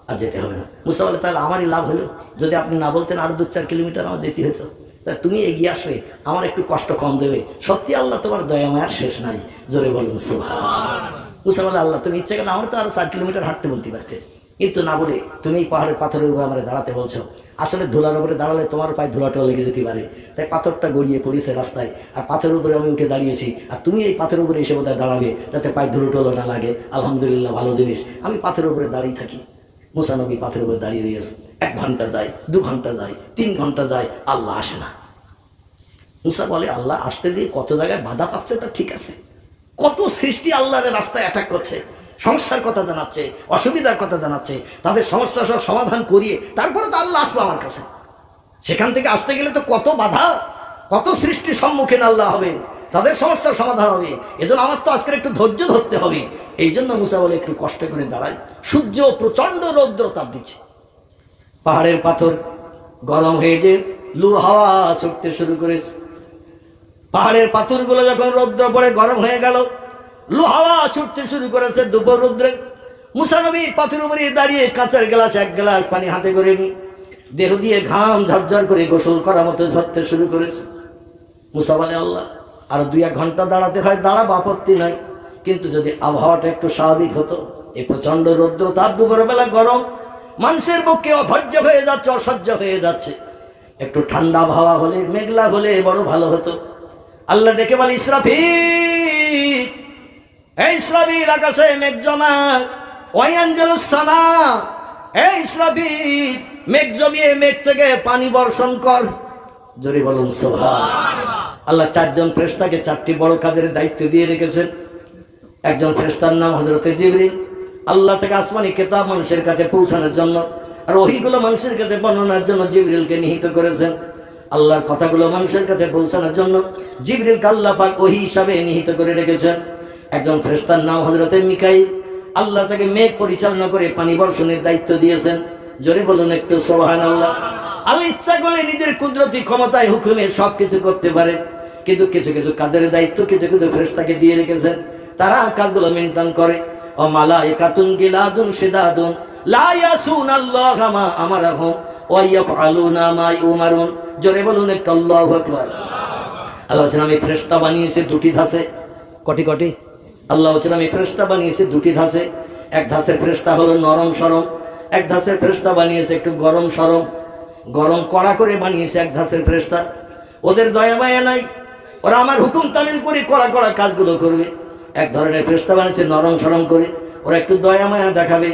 আর যেতে হবে না। মুসা বলে তাহলে আমারই লাভ হলো, যদি আপনি না বলতেন আরো 2-4 কিলোমিটার আমার যেতে হতো, তা তুমি এগিয়ে আসবে, আমার একটু কষ্ট কম দেবে। সত্যি আল্লাহ তোমার দয়া মায়ার শেষ নাই, জোরে বলুন সুবহানাল্লাহ। মুসা বলে আল্লাহ তুমি ইচ্ছে করলে আমার তো আরো 4 কিলোমিটার হাঁটতে বলতে পারতে, কিন্তু না বলে তুমি এই পাহাড়ের পাথরের উপরে আমার দাঁড়াতে বলছো, আসলে ধুলার উপরে দাঁড়ালে তোমার পায়ে ধুলাটাও লেগে যেতে পারে, তাই পাথরটা গড়িয়ে পড়েছে রাস্তায়, আর পাথরের উপরে আমি উঠে দাঁড়িয়েছি, আর তুমি এই পাথরের উপরে এসে বোধহয় দাঁড়াবে যাতে পায়ে ধুলোটলো না লাগে। আলহামদুলিল্লাহ, ভালো জিনিস, আমি পাথরের উপরে দাঁড়িয়ে থাকি। মুসা নবী পাথরের উপরে দাঁড়িয়ে দিয়েছে। 1 ঘন্টা যায়, 2 ঘন্টা যায়, 3 ঘন্টা যায়, আল্লাহ আসে না। মুসা বলে, আল্লাহ আসতে দিয়ে কত জায়গায় বাধা পাচ্ছে, তা ঠিক আছে, কত সৃষ্টি আল্লাহর রাস্তায় অ্যাটাক করছে, সমস্যার কথা জানাচ্ছে, অসুবিধার কথা জানাচ্ছে, তাদের সমস্যা সব সমাধান করিয়ে তারপরে তো আল্লাহ আসবে আমার কাছে। সেখান থেকে আসতে গেলে তো কত বাধা, কত সৃষ্টির সম্মুখীন আল্লাহ হবেন, তাদের সমস্যার সমাধান হবে। এজন্য আমার তো আজকের একটু ধৈর্য ধরতে হবে। এই জন্য মুসা বলে, একটু কষ্ট করে দাঁড়ায়। সূর্য প্রচন্ড রৌদ্র তাপ দিচ্ছে, পাহাড়ের পাথর গরম হয়ে যে লু হাওয়া ছুটতে শুরু করেছে। পাহাড়ের পাথরগুলো যখন রৌদ্র পড়ে গরম হয়ে গেল, লু হাওয়া ছুটতে শুরু করেছে দুপুর রৌদ্রে। মুসা নবী পাথর উপরে দাঁড়িয়ে কাঁচের গ্লাস 1 গ্লাস পানি হাতে করে নি, দেহ দিয়ে ঘাম ঝরঝর করে গোসল করার মতো ঝরতে শুরু করেছে। মুসা বলে, আল্লাহ আর 2-1 ঘন্টা দাঁড়াতে হয়, দাঁড়াবো, আপত্তি নাই, কিন্তু যদি আবহাওয়াটা একটু স্বাভাবিক হতো। এই প্রচন্ড রৌদ্র তাপ, দুপুরবেলা গরম, মানুষের পক্ষে অধৈর্য হয়ে যাচ্ছে, অসহ্য হয়ে যাচ্ছে। একটু ঠান্ডা আবহাওয়া হলে, মেঘলা হলে বড় ভালো হতো। আল্লাহ ডেকে বলে, ইসরাফিল, এই ইসরাফিল, আকাশে মেঘ জমা, ওয়ায়ানজালুস সামা, এই ইসরাফিল, মেঘ জমিয়ে মেঘ থেকে পানি বর্ষণ কর। জোরে বলুন সুবহানাল্লাহ। আল্লাহ 4 জন ফেরেশতাকে 4টি বড় কাজের দায়িত্ব দিয়ে রেখেছেন। একজন ফেরেশতার নাম হযরতে জিবরিল, আল্লাহ থেকে আসমানি কিতাব মানুষের কাছে পৌঁছানোর জন্য, আর ওহীগুলো মানুষের কাছে বর্ণনার জন্য জিবরিলকে নিহিত করেছেন। আল্লাহর কথাগুলো মানুষের কাছে পৌঁছানোর জন্য জিবরিলকে আল্লাহ পাক ওহী হিসাবে নিহিত করে রেখেছেন। একজন ফেরেশতার নাম হযরতে মিকাইল, আল্লাহ তাকে মেঘ পরিচালনা করে পানি বর্ষণের দায়িত্ব দিয়েছেন। জোরে বলুন একটু সুবহানাল্লাহ। আল্লাহ ইচ্ছা করলে নিজের কুদরতি ক্ষমতায় হুকুমে সবকিছু করতে পারে, কিন্তু কিছু কিছু কাজের দায়িত্ব কিছু কিছু ফেরেশতাকে দিয়ে রেখেছেন, তারা কাজগুলো মেনটেন করে। ও মালাইকাতুন গিলাদুন শিদাদুন লা ইয়াসুনাল্লাহা মা আমারাহুম ওয়া ইয়াফআলুনা মা ইউমারুন। জোরে বলুন একটু আল্লাহু আকবার। আল্লাহ বলেন, আমি ফেরেশতা বানিয়েছি 2টি ধাঁচে। কটি? আল্লাহ বলেন, আমি ফেরেশতা বানিয়েছি 2টি ধাঁচে। এক ধাঁচের ফেরেশতা হলো নরম সরম, এক ধাঁচের ফেরেশতা বানিয়েছে একটু গরম সরম। গরম কড়া করে বানিয়েছে এক ধাঁচের ফেরেশতা, ওদের দয়া মায়া নাই, ওরা আমার হুকুম তামিল করে কড়া কড়া কাজগুলো করবে। এক ধরনের ফেরেশতা বানিয়েছে নরম সরম করে, ওরা একটু দয়া মায়া দেখাবে।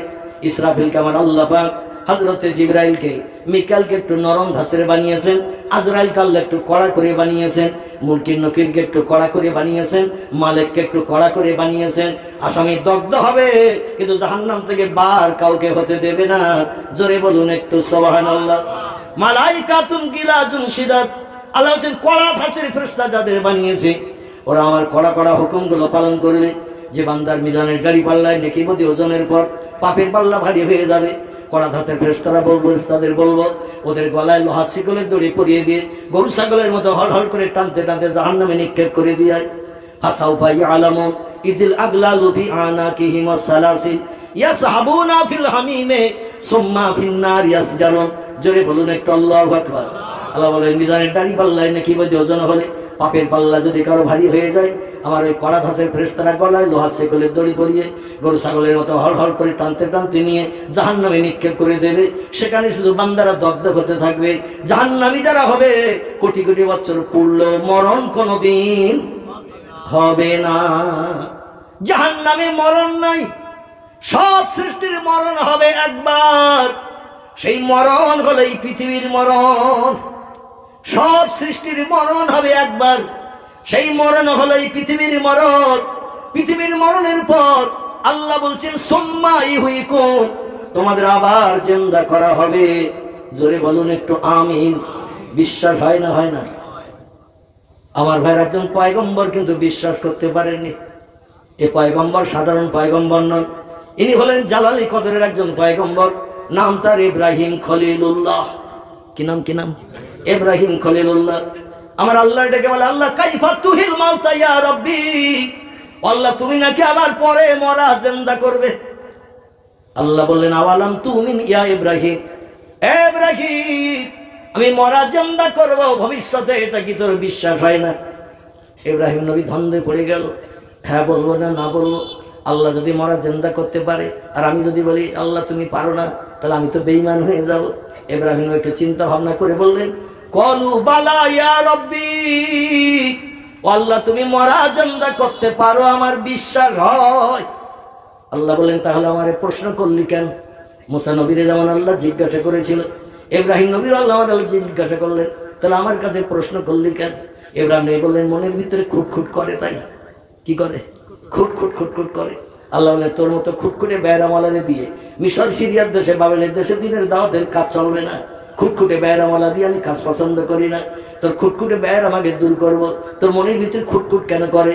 ইসরাফিলকে আমার আল্লাহ পাক হযরতে জিবরাইলকে, মিকাইলকে একটু নরম ধাঁচের বানিয়েছেন, আজরাইলকে আল্লাহ একটু কড়া করে বানিয়েছেন, মুনকির নকিরকে একটু কড়া করে বানিয়েছেন, মালিককে একটু কড়া করে বানিয়েছেন। আসামি দগ্ধ হবে, কিন্তু জাহান্নাম থেকে বার কাউকে হতে দেবে না। জোরে বলুন একটু সুবহানাল্লাহ। মালাইকাতুন গিলাজুন শিদাদ, আল্লাহ বলেন, কড়া ধাঁচের ফেরেশতা যাদের বানিয়েছে, ওরা আমার কড়া কড়া হুকুমগুলো পালন করবে। যে বান্দার মিজানের গাড়ি পাল্লায় নেকি বদি ওজনের পর পাপের পাল্লা ভারী হয়ে যাবে, কড়া ধাঁচের ফেরেশতারা বলবো, তাদের বলবো, ওদের গলায় লোহার শিকলের দড়ি পরিয়ে দিয়ে গরু ছাগলের মতো হল হল করে টানতে টানতে জাহান্নামে নিক্ষেপ করে দিয়ে হাসাউফা ইয়ালামুন ইজিল আগলালু ফি আনাকিহিম ওয়াসসালাসিল ইয়াসহাবুনা ফিল হামিমে সুম্মা ফিন নার ইয়াসজারুন। জোরে বলুন একটু আল্লাহু আকবার। আল্লাহ বলেন, মিজানের দাড়ি পাল্লায় নাকি বদি ওজন হলে, পাপের পাল্লা যদি কারো ভারী হয়ে যায়, আমার ওই কড়া ধাঁচের ফেরেশতারা গলায় লোহার শিকলের দড়ি পরিয়ে গরু ছাগলের মতো হল হল করে টানতে টানতে নিয়ে জাহান্নামে নিক্ষেপ করে দেবে। সেখানে শুধু বান্দারা দগ্ধ হতে থাকবে। জাহান্নামী যারা হবে, কোটি কোটি বছর পড়লো, মরণ কোনোদিন হবে না। জাহান্নামে মরণ নাই, সব সৃষ্টির মরণ হবে একবার। সেই মরণ হলো এই পৃথিবীর মরণ। সব সৃষ্টির মরণ হবে একবার, সেই মরণ হলো এই পৃথিবীর মরণ। পৃথিবীর মরণের পর আল্লাহ বলছেন, সুম্মা ইউহয়িকুম, তোমাদের আবার জিন্দা করা হবে। জোরে বলুন একটু আমিন। বিশ্বাস হয় না? হয় না? আমার ভাইয়ের একজন পয়গম্বর কিন্তু বিশ্বাস করতে পারেননি। এ পয়গম্বর সাধারণ পয়গম্বর নন, ইনি হলেন জালালি কদরের একজন পয়গম্বর। নাম তার ইব্রাহিম খলিলুল্লাহ। কি নাম? ইব্রাহিম খলিলুল্লাহ। আমার আল্লাহ ডেকে বলে, আল্লাহ কাইফা তুহিল মাউতা ইয়া রাব্বি, আল্লাহ তুমি নাকি আবার পরে মরা জিন্দা করবে। আল্লাহ বললেন, আওয়ালাম তুমিন ইয়া ইব্রাহিম, ইব্রাহিম আমি মরা জিন্দা করব ভবিষ্যতে, এটা কি তোর বিশ্বাস হয় না? ইব্রাহিম নবী ধন্দে পড়ে গেল, হ্যাঁ বলবো না বলবো। আল্লাহ যদি মরা জিন্দা করতে পারে আর আমি যদি বলি আল্লাহ তুমি পারো না, তাহলে আমি তো বেঈমান হয়ে যাব। ইব্রাহিম একটু চিন্তা ভাবনা করে বললেন, কলু বালা ইয়া রব্বি, ও আল্লাহ তুমি মরা জিন্দা করতে পারো, আমার বিশ্বাস হয়। আল্লাহ বলেন, তাহলে আমারে প্রশ্ন করলি কেন? মুসা নবীরে যেমন আল্লাহ জিজ্ঞাসা করেছিল, ইব্রাহিম নবীর আল্লাহ জিজ্ঞাসা করলেন, তাহলে আমার কাছে প্রশ্ন করলি কেন? ইব্রাহিম নবী বললেন, মনের ভিতরে খুটখুট করে, তাই। কি করে? খুটখুট খুটখুট করে। আল্লাহ বলেন, তোর মতো খুটখুটে বেয়রামালারে দিয়ে মিশর সিরিয়ার দেশে বাবেলের দেশে দিনের দাওয়াতের কাজ চলবে না। খুটখুটে বেয়রামালা দিয়ে আমি কাজ পছন্দ করি না। তোর খুটখুটে বেয়ার আমাকে দূর করবো। তোর মনের ভিতরে খুটখুট কেন করে?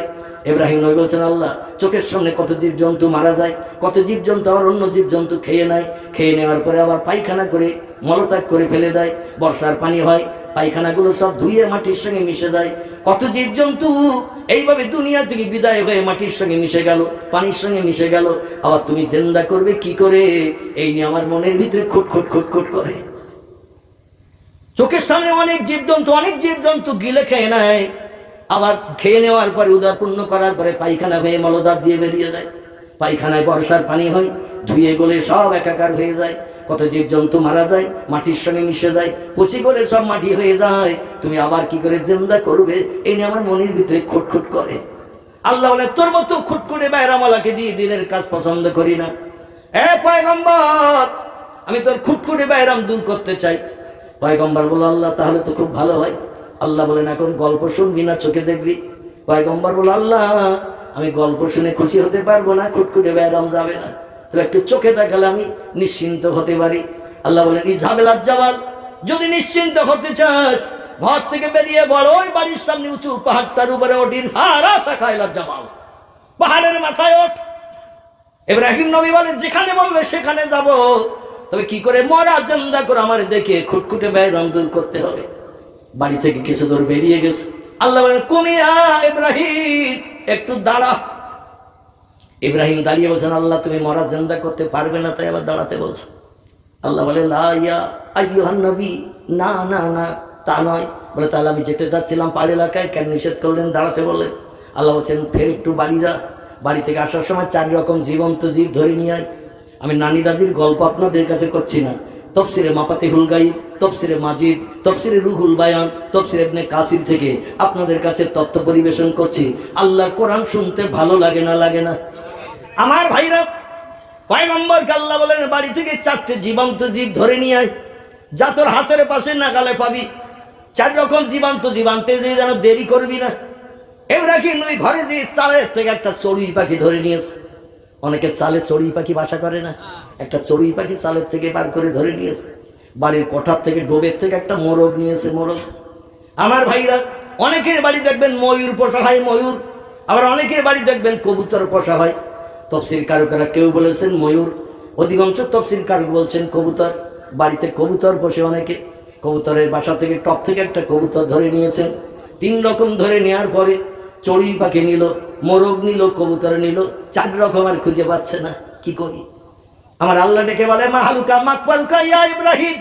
ইব্রাহিম নবী বলছেন, আল্লাহ চোখের সামনে কত জীবজন্তু মারা যায়, কত জীবজন্তু আবার অন্য জীবজন্তু খেয়ে নেয়, খেয়ে নেওয়ার পরে আবার পায়খানা করে মলত্যাগ করে ফেলে দেয়। বর্ষার পানি হয়, পায়খানাগুলো সব ধুয়ে মাটির সঙ্গে মিশে যায়। কত জীবজন্তু এইভাবে দুনিয়া থেকে বিদায় হয়ে মাটির সঙ্গে মিশে গেল, পানির সঙ্গে মিশে গেল। আবার তুমি জিন্দা করবে কি করে? এই নিয়ে আমার মনের ভিতরে খুটখুট খুটখুট করে। চোখের সামনে অনেক জীবজন্তু গিলে খেয়ে নেয়, আবার খেয়ে নেওয়ার পরে উদারপূর্ণ করার পরে পায়খানা হয়ে মলদার দিয়ে বেরিয়ে যায়। পায়খানায় বর্ষার পানি হয়, ধুয়ে গলে সব একাকার হয়ে যায়। কত জীবজন্তু মারা যায়, মাটির সঙ্গে মিশে যায়, পচি গলে সব মাটি হয়ে যায়। তুমি আবার কি করে জিন্দা করবে? এই নিয়ে আমার মনের ভিতরে খুটখুট করে। আল্লাহ বলে, তোর মতো খুটখুটে বেয়রামালাকে দিয়ে দিনের কাজ পছন্দ করি না। পয়গম্বর, আমি তোর খুটখুটে বেয়রাম দূর করতে চাই। পয়গম্বর বলল, আল্লাহ তাহলে তো খুব ভালো হয়। আল্লাহ বলেন, এখন গল্প শুনবি না চোখে দেখবি? পয়গম্বর বলল, আল্লাহ আমি গল্প শুনে খুশি হতে পারবো না, খুটখুটে বেয়রাম যাবে না, তো একটু চোখে দেখালে আমি নিশ্চিন্ত হতে পারি। আল্লাহ বলেন, ইজহাবিল জাবাল, যদি নিশ্চিন্ত হতে চাস ঘর থেকে বেরিয়ে বড় ওই বাড়ির সামনে উঁচু পাহাড়টার উপরে ওটির ফারা শাখাইলা জাবাল, পাহাড়ের মাথায় ওঠ। ইব্রাহিম নবী বলেন, যেখানে বলবে সেখানে যাব, তবে কি করে মরা জিন্দা করে আমার দেখে খুটখুটে বেয়রাম দূর করতে হবে। বাড়ি থেকে কিছু দূর বেরিয়ে গেছে। আল্লাহ বলেন, কুমিয়া ইব্রাহিম, একটু দাঁড়া। ইব্রাহিম দাঁড়িয়ে বলছেন, আল্লাহ তুমি মরা জিন্দা করতে পারবে না, তাই আবার দাঁড়াতে বলছো। আল্লাহ বলে, লা ইয়া আইয়ুহান নবী, না না না, তা নয়। বলে, তাহলে আমি যেতে চাচ্ছিলাম পাহাড় এলাকায়, কেন নিষেধ করলেন, দাঁড়াতে বললেন? আল্লাহ বলছেন, ফের একটু বাড়ি যা। বাড়ি থেকে আসার সময় 4 রকম জীবন্ত জীব ধরে নিয়ে আয়। আমি নানি দাদির গল্প আপনাদের কাছে করছি না, তফসিরে মাফাতিহুল গায়ব, তফসিরে মাজিদ, তফসিরে রুহুল বায়ান, তফসিরে ইবনে কাসির থেকে আপনাদের কাছে তথ্য পরিবেশন করছি। আল্লাহ কোরআন শুনতে ভালো লাগে না? লাগে না? আমার ভাইরা, পয়গম্বরকে আল্লাহ বলেন, বাড়ি থেকে 4টে জীবন্ত জীব ধরে নিয়ে আয়, যা তোর হাতের পাশে নাগালে পাবি। 4 রকম জীবন্ত জীব আনতে যে যেন দেরি করবি না। ইব্রাহিম নবী ঘরে দিয়ে চালের থেকে একটা চড়ুই পাখি ধরে নিয়েছে। অনেকে চালে চড়ুই পাখি বাসা করে না, একটা চড়ুই পাখি চালের থেকে বার করে ধরে নিয়েছে। বাড়ির কোঠার থেকে ডোবের থেকে একটা মোরগ নিয়েছে, মোরগ। আমার ভাইরা, অনেকের বাড়ি দেখবেন ময়ূর পোষা হয়, ময়ূর। আবার অনেকের বাড়ি দেখবেন কবুতর পোষা হয়। তফসির কারকেরা কেউ বলেছেন ময়ূর, অধিকাংশ তফসির কারক বলছেন কবুতর। বাড়িতে কবুতর পোষে অনেকে। কবুতরের বাসা থেকে টপ থেকে একটা কবুতর ধরে নিয়েছেন। 3 রকম ধরে নেওয়ার পরে চড়ুই পাখি নিল, মোরগ নিল, কবুতর নিল, 4 রকম আর খুঁজে পাচ্ছে না। কি করি? আমার আল্লাহ ডেকে বলে, মাহালুকা মাকবালুকা ইয়া ইব্রাহিম,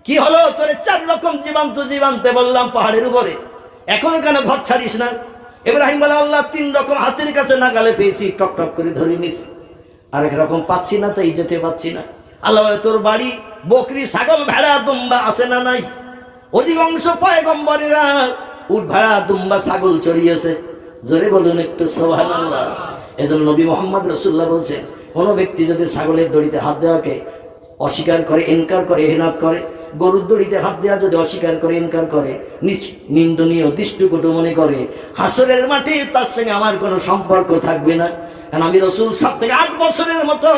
কি হলো? তোরে 4 রকম জীবন্ত জীব আনতে বললাম পাহাড়ের উপরে, এখনো কেন ঘর ছাড়িস না? ইব্রাহিম বলে, আল্লাহ 3 রকম হাতের কাছে নাগালে পেয়েছি, টপ টপ করে ধরে নিস। আরেক রকম পাচ্ছি না, তাই যেতে পাচ্ছি না। আল্লাহ বলে, তোর বাড়ি বকরি, ছাগল, ভেড়া, দুম্বা আছে না নাই? অধিকাংশ পয়গম্বরেরা উট, ভেড়া, দুম্বা, ছাগল চড়িয়েছে। জোরে বলুন একটু সুবহানাল্লাহ। এজন্য নবী মুহাম্মদ রাসূলুল্লাহ বলছেন, কোনো ব্যক্তি যদি ছাগলের দড়িতে হাত দেওয়াকে অস্বীকার করে, ইনকার করে, হেনাত করে, গরুর দড়িতে হাত দেওয়া যদি অস্বীকার করে, ইনকার করে, নিন্দনীয়, দৃষ্টিকটু মনে করে, হাসরের মাঠে তার সঙ্গে আমার কোনো সম্পর্ক থাকবে না। কারণ আমি রাসূল 7 থেকে 8 বছরের মতো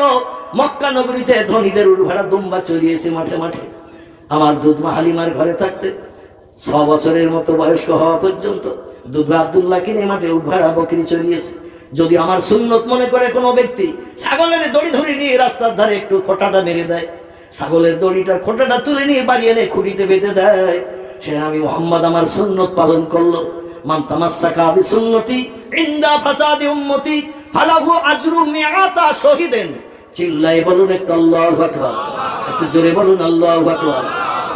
মক্কা নগরীতে ধনীদের উট, ভেড়া, দুম্বা চড়িয়েছি মাঠে মাঠে। আমার দুধমা হালিমার ঘরে থাকতে 6 বছরের মতো বয়স্ক হওয়া পর্যন্ত দুধমা আব্দুল্লাহ কিনে মাঠে উট, ভেড়া, বকরি চড়িয়েছে। যদি আমার সুন্নত মনে করে কোনো ব্যক্তি ছাগলের দড়ি ধরে নিয়ে রাস্তার ধারে একটু খোঁটাটা মেরে দেয়, ছাগলের দড়িটা খোঁটাটা তুলে নিয়ে বাড়ি এনে খুঁটিতে বেঁধে দেয়, সে আমি মুহাম্মদ আমার সুন্নত পালন করলো। মান তামাসসাকা বিসুন্নতি ইনদা ফাসাদি উম্মতি ফালাহু আজরু মিআতা শহীদেন। চিল্লায়ে বলুন একটু আল্লাহু আকবার, একটু জোরে বলুন আল্লাহু আকবার।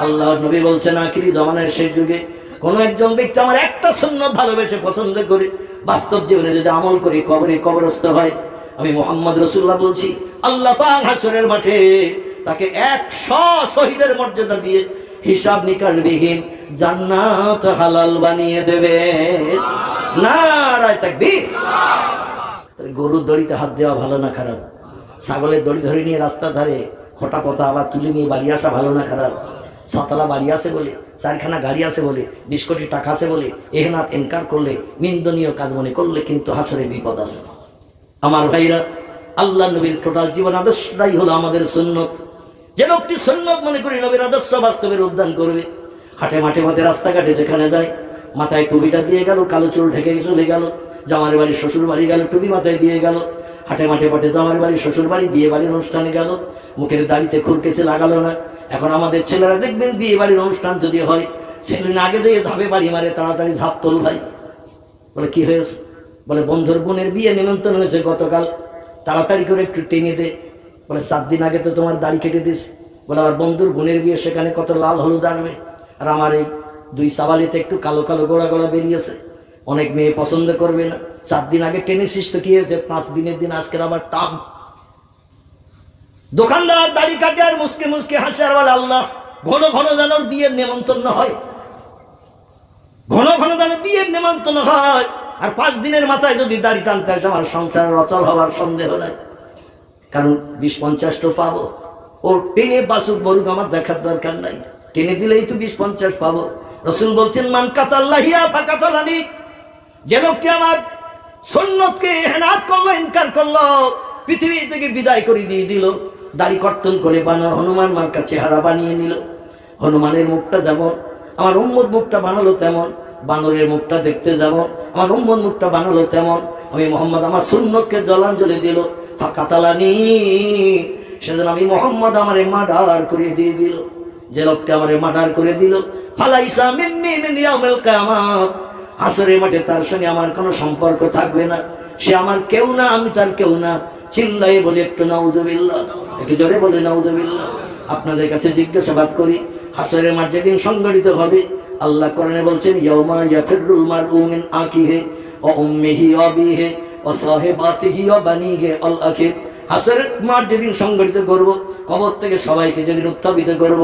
আল্লাহর নবী বলছেন, আখিরি জামানের সেই যুগে কোন একজন ব্যক্তি আমার একটা সুন্নত ভালোবেসে পছন্দ করে বাস্তব জীবনে যদি আমল করে কবরে কবরস্থ হয়, আমি মুহাম্মদ রাসূলুল্লাহ বলছি, আল্লাহ পাক হাসরের মাঠে তাকে 100 শহীদের মর্যাদা দিয়ে হিসাব নিকাশবিহীন জান্নাত হালাল বানিয়ে দেবে। নারায়ে তাকবীর। গরুর দড়িতে হাত দেওয়া ভালো না খারাপ? ছাগলের দড়ি ধরে নিয়ে রাস্তার ধারে খোটা পথা আবার তুলে নিয়ে বাড়ি আসা ভালো না খারাপ? সাতলা বাড়ি আছে বলে, 4খানা গাড়ি আছে বলে, 20 কোটি টাকা আছে বলে এহনাত এনকার করলে, নিন্দনীয় কাজ মনে করলে কিন্তু হাসরে বিপদ আছে। আমার ভাইরা, আল্লাহ নবীর টোটাল জীবন আদর্শটাই হলো আমাদের সুন্নত। যে লোকটি সুন্নত মনে করি নবীর আদর্শ বাস্তবে রূপদান করবে, হাটে মাঠে পথে রাস্তাঘাটে যেখানে যায় মাথায় টুপিটা দিয়ে গেল, কালো চুল ঢেকে চলে গেল, জামার বাড়ি শ্বশুর বাড়ি গেল, টুপি মাথায় দিয়ে গেল, হাটে মাঠে পথে জামার বাড়ি শ্বশুর বাড়ি বিয়ে বাড়ির অনুষ্ঠানে গেল, মুখের দাড়িতে খুরকেছে লাগালো না। এখন আমাদের ছেলেরা দেখবেন বিয়ে বাড়ির অনুষ্ঠান যদি হয়, ছেলে আগে যেয়ে ঝাঁপে বাড়ি মারে, তাড়াতাড়ি ঝাঁপ তোল ভাই। বলে কি হয়েছে? বলে বন্ধুর বোনের বিয়ে নিমন্ত্রণ হয়েছে গতকাল, তাড়াতাড়ি করে একটু টেনে দে। বলে 7 দিন আগে তো তোমার দাড়ি কেটে দিস। বলে আবার বন্ধুর বোনের বিয়ে, সেখানে কত লাল হলুদ আসবে, আর আমার এই 2 সাবালিতে একটু কালো কালো গোড়া গোড়া বেরিয়েছে, অনেক মেয়ে পছন্দ করবে না। 7 দিন আগে টেনেছিস তো কি হয়েছে, 5 দিনের দিন আজকের আবার টান। দোকানদার দাড়ি কাটে আর মুসকে মুসকে হাসে আর বলে আল্লাহ ঘন ঘন যেন বিয়ের নেমন্তন্ন হয়, ঘন ঘন যেন বিয়ের নেমন্তন্ন হয়। আর 5 দিনের মাথায় যদি দাড়ি টানতে আসে, আমার সংসারের অচল হওয়ার সন্দেহ নাই। কারণ 20-50 তো পাবো, ও টেনে বাসুক বরুক আমার দেখার দরকার নাই, টেনে দিলেই তো 20-50 পাবো। রাসূল বলছেন মান কাতাল্লাহিয়া ফাকাতালানি, যে লোকটি আমার সুন্নতকে ইহনাত করলো, ইনকার করলো, পৃথিবী থেকে বিদায় করে দিয়ে দিল। দাড়ি কর্তন করে বানানো হনুমান মার্কা চেহারা বানিয়ে নিল। হনুমানের মুখটা যেমন আমার উম্মত মুখটা বানালো তেমন, বানরের মুখটা দেখতে যেমন আমার উম্মত মুখটা বানালো তেমন, আমি মুহাম্মদ আমার সুন্নতকে জলাঞ্জলি দিল। ফাকাতালানি, সেজন্য আমি মুহাম্মদ আমারে মার্ডার করে দিয়ে দিল। যে লোকটা আমারে মার্ডার করে দিল, ফালাইসা মিন্নি মিন ইয়াউমিল কিয়ামাত, হাসরের মাঠে তার সঙ্গে আমার কোনো সম্পর্ক থাকবে না, সে আমার কেউ না, আমি তার কেউ না। চিল্লাই বলি একটু নাউজুবিল্লাহ, একটু জোরে বলে নাউজুবিল্লাহ। আপনাদের কাছে জিজ্ঞাসাবাদ করি, হাসরের মাঠ যেদিন সংগঠিত হবে, আল্লাহ কোরআনে বলছেন ইয়াউমা ইয়াফিরুল মারউ মিন আখিহি ওয়া উম্মিহি ওয়া আবিহি ওয়া সাহিবাতিহি ওয়া বানিহি আল আখির। হাসরের মাঠ যেদিন সংগঠিত করব, কবর থেকে সবাইকে যেদিন উত্থাপিত করব,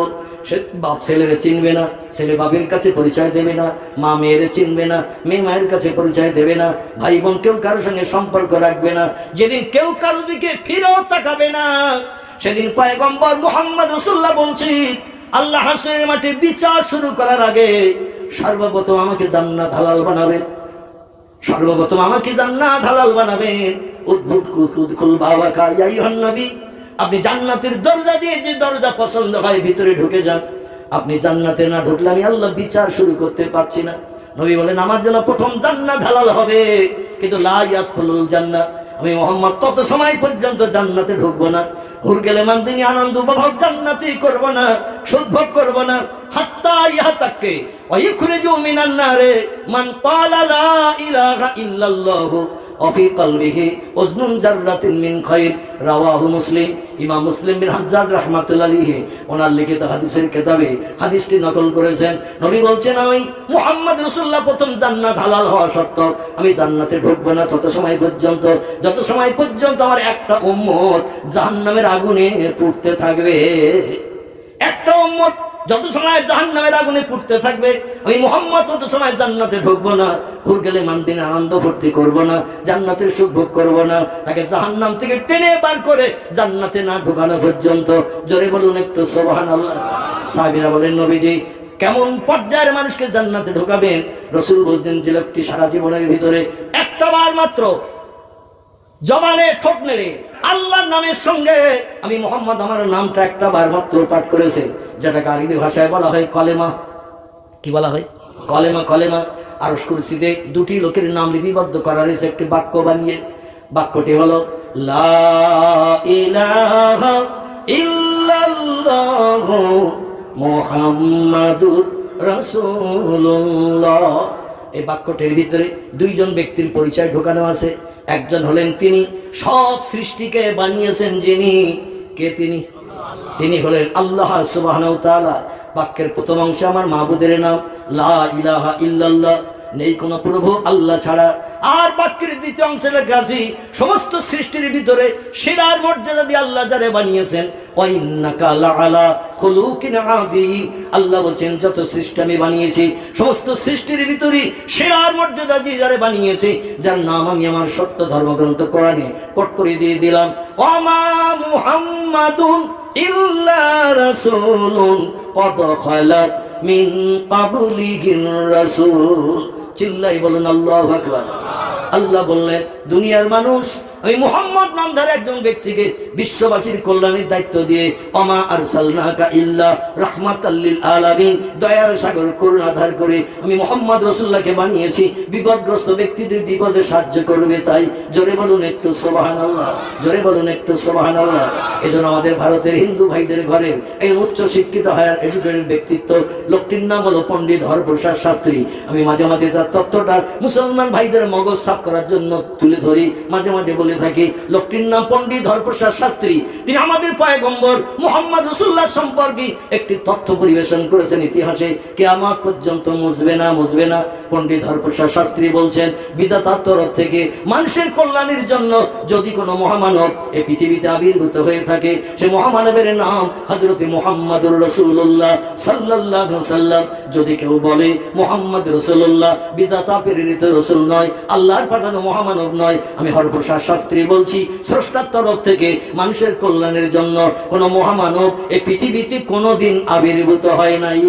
সে বাপ ছেলেরে চিনবে না, ছেলে বাপের কাছে পরিচয় দেবে না, মা মেয়েরে চিনবে না, মেয়ে মায়ের কাছে পরিচয় দেবে না, ভাই বোন কেউ কারোর সঙ্গে সম্পর্ক রাখবে না। যেদিন কেউ কারো দিকে ফিরেও তাকাবে না, সেদিন পয়গম্বর মুহাম্মদ রাসূলুল্লাহ বলছেন আল্লাহ হাসরের মাঠে বিচার শুরু করার আগে সর্বপ্রথম আমাকে জান্নাত হালাল বানাবেন, সর্বপ্রথম আমাকে জান্নাত হালাল বানাবেন। উদ্ভুত কুদখুল বাবাকা ইয়া আইয়ুহান নবী, আপনি জান্নাতের দরজা দিয়ে যে দরজা পছন্দ হয় ভিতরে ঢুকে যান। আপনি জান্নাতে না ঢুকলে আমি আল্লাহ বিচার শুরু করতে পারছি না। নবী বলেন আমার জন্য প্রথম জান্নাত হালাল হবে, কিন্তু লা ইয়াদখুলুল জান্নাহ, আমি মুহাম্মদ তত সময় পর্যন্ত জান্নাতে ঢুকবো না, হুর গেলে মানদিনী আনন্দ উপভোগ জান্নাতেই করব না, সুদভোগ করব না। হাত্তা ইয়াতাক্কে ওয়া ইখরিজু মিনান নারে মান ক্বালা লা ইলাহা ইল্লাল্লাহ ওয়া ফি কলবিহি উজনুন জাররাতিন মিন খায়র, রাওয়াহু মুসলিম। ইমাম মুসলিম বিন হাজ্জাজ রাহমাতুল্লাহি আলাইহি ওনার লিখিত হাদিসের কিতাবে হাদিসটি নকল করেছেন। নবী বলছেন আমি মুহাম্মদ রাসূলুল্লাহ প্রথম জান্নাত হালাল হওয়া সত্ত্বেও আমি জান্নাতে ঢুকবো না তত সময় পর্যন্ত, যত সময় পর্যন্ত আমার একটা উম্মত জাহান্নামের আগুনে পুড়তে থাকবে। একটা উম্মত যত সময় জাহান্নামের আগুনে পুড়তে থাকবে, আমি মুহাম্মদ তত সময় জান্নাতে ঢুকবো না, হুর গেলে মানদিনে আনন্দ ফুর্তি করবো না, জান্নাতের সুখ ভোগ করবো না, তাকে জাহান্নাম থেকে টেনে বার করে জান্নাতে না ঢুকানো পর্যন্ত। জোরে বলুন একটু সুবহানাল্লাহ। সাহাবীরা বলেন নবীজি কেমন পর্যায়ের মানুষকে জান্নাতে ঢোকাবেন? রাসূল বলতেন যে লোকটি সারা জীবনের ভিতরে একটা বার মাত্র জবানে ঠোঁট নেড়ে আল্লাহর নামের সঙ্গে আমি মুহাম্মদ আমার নামটা একটা বার মাত্র পাঠ করেছে, যেটাকে আরবি ভাষায় বলা হয় কলেমা। কি বলা হয়? কলেমা। কলেমা আরশ কুরসিতে 2টি লোকের নাম লিপিবদ্ধ করা রয়েছে একটি বাক্য বানিয়ে। বাক্যটি হলো লা ইলাহা ইল্লাল্লাহু মুহাম্মাদুর রাসূলুল্লাহ। এই বাক্যটির ভিতরে 2 জন ব্যক্তির পরিচয় ঢোকানো আছে। একজন হলেন তিনি সব সৃষ্টিকে বানিয়েছেন যিনি, কে তিনি? তিনি হলেন আল্লাহ সুবহানাহু ওয়া তাআলা। বাক্যের প্রথম অংশে আমার মাবুদের নাম লা ইলাহা ইল্লাল্লাহ, নেই কোনো প্রভু আল্লাহ ছাড়া। আর বাক্যের দ্বিতীয় অংশে লেখা আছে সমস্ত সৃষ্টির ভিতরে সেরার মর্যাদা দিয়ে আল্লাহ যারে বানিয়েছেন, ওয়া ইন্নাকা লাআলা খুলুকিন আযীম। আল্লাহ বলেন যত সৃষ্টি আমি বানিয়েছি সমস্ত সৃষ্টির ভিতরে সেরার মর্যাদা দিয়ে যারে বানিয়েছে, যার নাম আমি আমার সত্য ধর্মগ্রন্থ কোরআনে কোট করে দিয়ে দিলাম, ওয়া মা মুহাম্মাদুন ইল্লা রাসূলুন কদ খালাত মিন ক্বাবলিহির রাসূল। চিল্লাই বলুন আল্লাহু আকবার। আল্লাহ বললেন দুনিয়ার মানুষ আমি মুহাম্মদ নামধারী একজন ব্যক্তিকে বিশ্ববাসীর কল্যাণের দায়িত্ব দিয়ে ওমা আরসালনাকা ইল্লা রাহমাতাল লিল আলামিন, দয়ার সাগর করুণাধার করে আমি মুহাম্মদ রাসূলুল্লাহকে বানিয়েছি বিপদগ্রস্ত ব্যক্তিদের বিপদে সাহায্য করবে। তাই জোরে বলুন একটু সুবহানাল্লাহ, জোরে বলুন একটু সুবহানাল্লাহ। এজন্য আমাদের ভারতের হিন্দু ভাইদের ঘরে এই উচ্চ শিক্ষিত হায়ার এডুকেটেড ব্যক্তিত্ব, লোকটির নাম হলো পণ্ডিত হরপ্রসাদ শাস্ত্রী। আমি মাঝে মাঝে তার তথ্যটা মুসলমান ভাইদের মগজ সাফ করার জন্য তুলে ধরি, মাঝে মাঝে বলে থাকি। লোকটির নাম পণ্ডিত হরপ্রসাদ শাস্ত্রী। তিনি আমাদের পয়গম্বর মুহাম্মদ রাসূলুল্লাহ সম্পর্কে একটি তথ্য পরিবেশন করেছেন ইতিহাসে, কিয়ামত পর্যন্ত মুছবে না, মুছবে না। পণ্ডিত হরপ্রসাদ শাস্ত্রী বলছেন বিধাতার তরফ থেকে মানুষের কল্যাণের জন্য যদি কোনো মহামানব এই পৃথিবীতে আবির্ভূত হয়ে থাকে, সে মহামানবের নাম হযরত মুহাম্মদুর রাসূলুল্লাহ সাল্লাল্লাহু আলাইহি সাল্লাম। যদি কেউ বলে মুহাম্মদ রাসূলুল্লাহ বিধাতা প্রেরিত রাসূল নয়, আল্লাহর পাঠানো মহামানব নয়, আমি হরপ্রসাদ শাস্ত্রী বলছি স্রষ্টার তরফ থেকে মানুষের কল্যাণের জন্য কোন মহামানব এই পৃথিবীতে কোনোদিন আবির্ভূত হয় নাই।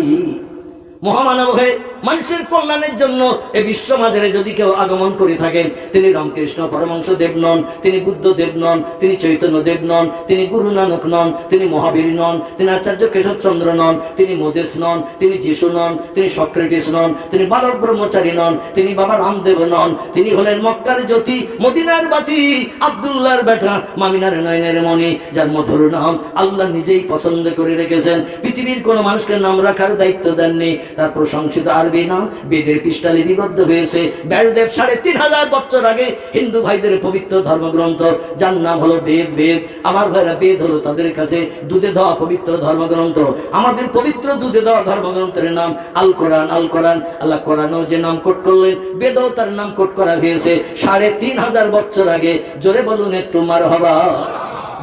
মহামানব হয়ে মানুষের কল্যাণের জন্য এই বিশ্ব মাঝারে যদি কেউ আগমন করে থাকেন, তিনি রামকৃষ্ণ পরমহংস দেব নন, তিনি বুদ্ধ দেব নন, তিনি চৈতন্য দেব নন, তিনি গুরু নানক নন, তিনি মহাবীর নন, তিনি আচার্য কেশবচন্দ্র নন, তিনি মোজেস নন, তিনি যিশু নন, তিনি সক্রেটিস নন, তিনি বালক ব্রহ্মচারী নন, তিনি বাবা রামদেব নন, তিনি হলেন মক্কার জ্যোতি, মদিনার বাতি, আব্দুল্লাহর বেটা, মামিনার নয়নের মণি, যার মধুর নাম আল্লাহ নিজেই পছন্দ করে রেখেছেন। পৃথিবীর কোনো মানুষকে নাম রাখার দায়িত্ব দেননি। তার প্রশংসিত আরবি নাম বেদের পৃষ্ঠা লিপিবদ্ধ হয়েছে। ব্যাসদেব 3500 বছর আগে হিন্দু ভাইদের পবিত্র ধর্মগ্রন্থ, যার নাম হলো বেদ। বেদ আমার ভাইরা, বেদ হলো তাদের কাছে দুধে দেওয়া পবিত্র ধর্মগ্রন্থ। আমাদের পবিত্র দুধে দেওয়া ধর্মগ্রন্থের নাম আল কোরআন। আল কোরআন আল্লাহ কোরআনও যে নাম কোট করলেন, বেদও তার নাম কোট করা হয়েছে 3500 বছর আগে। জোরে বলুন একটু মারহাবা।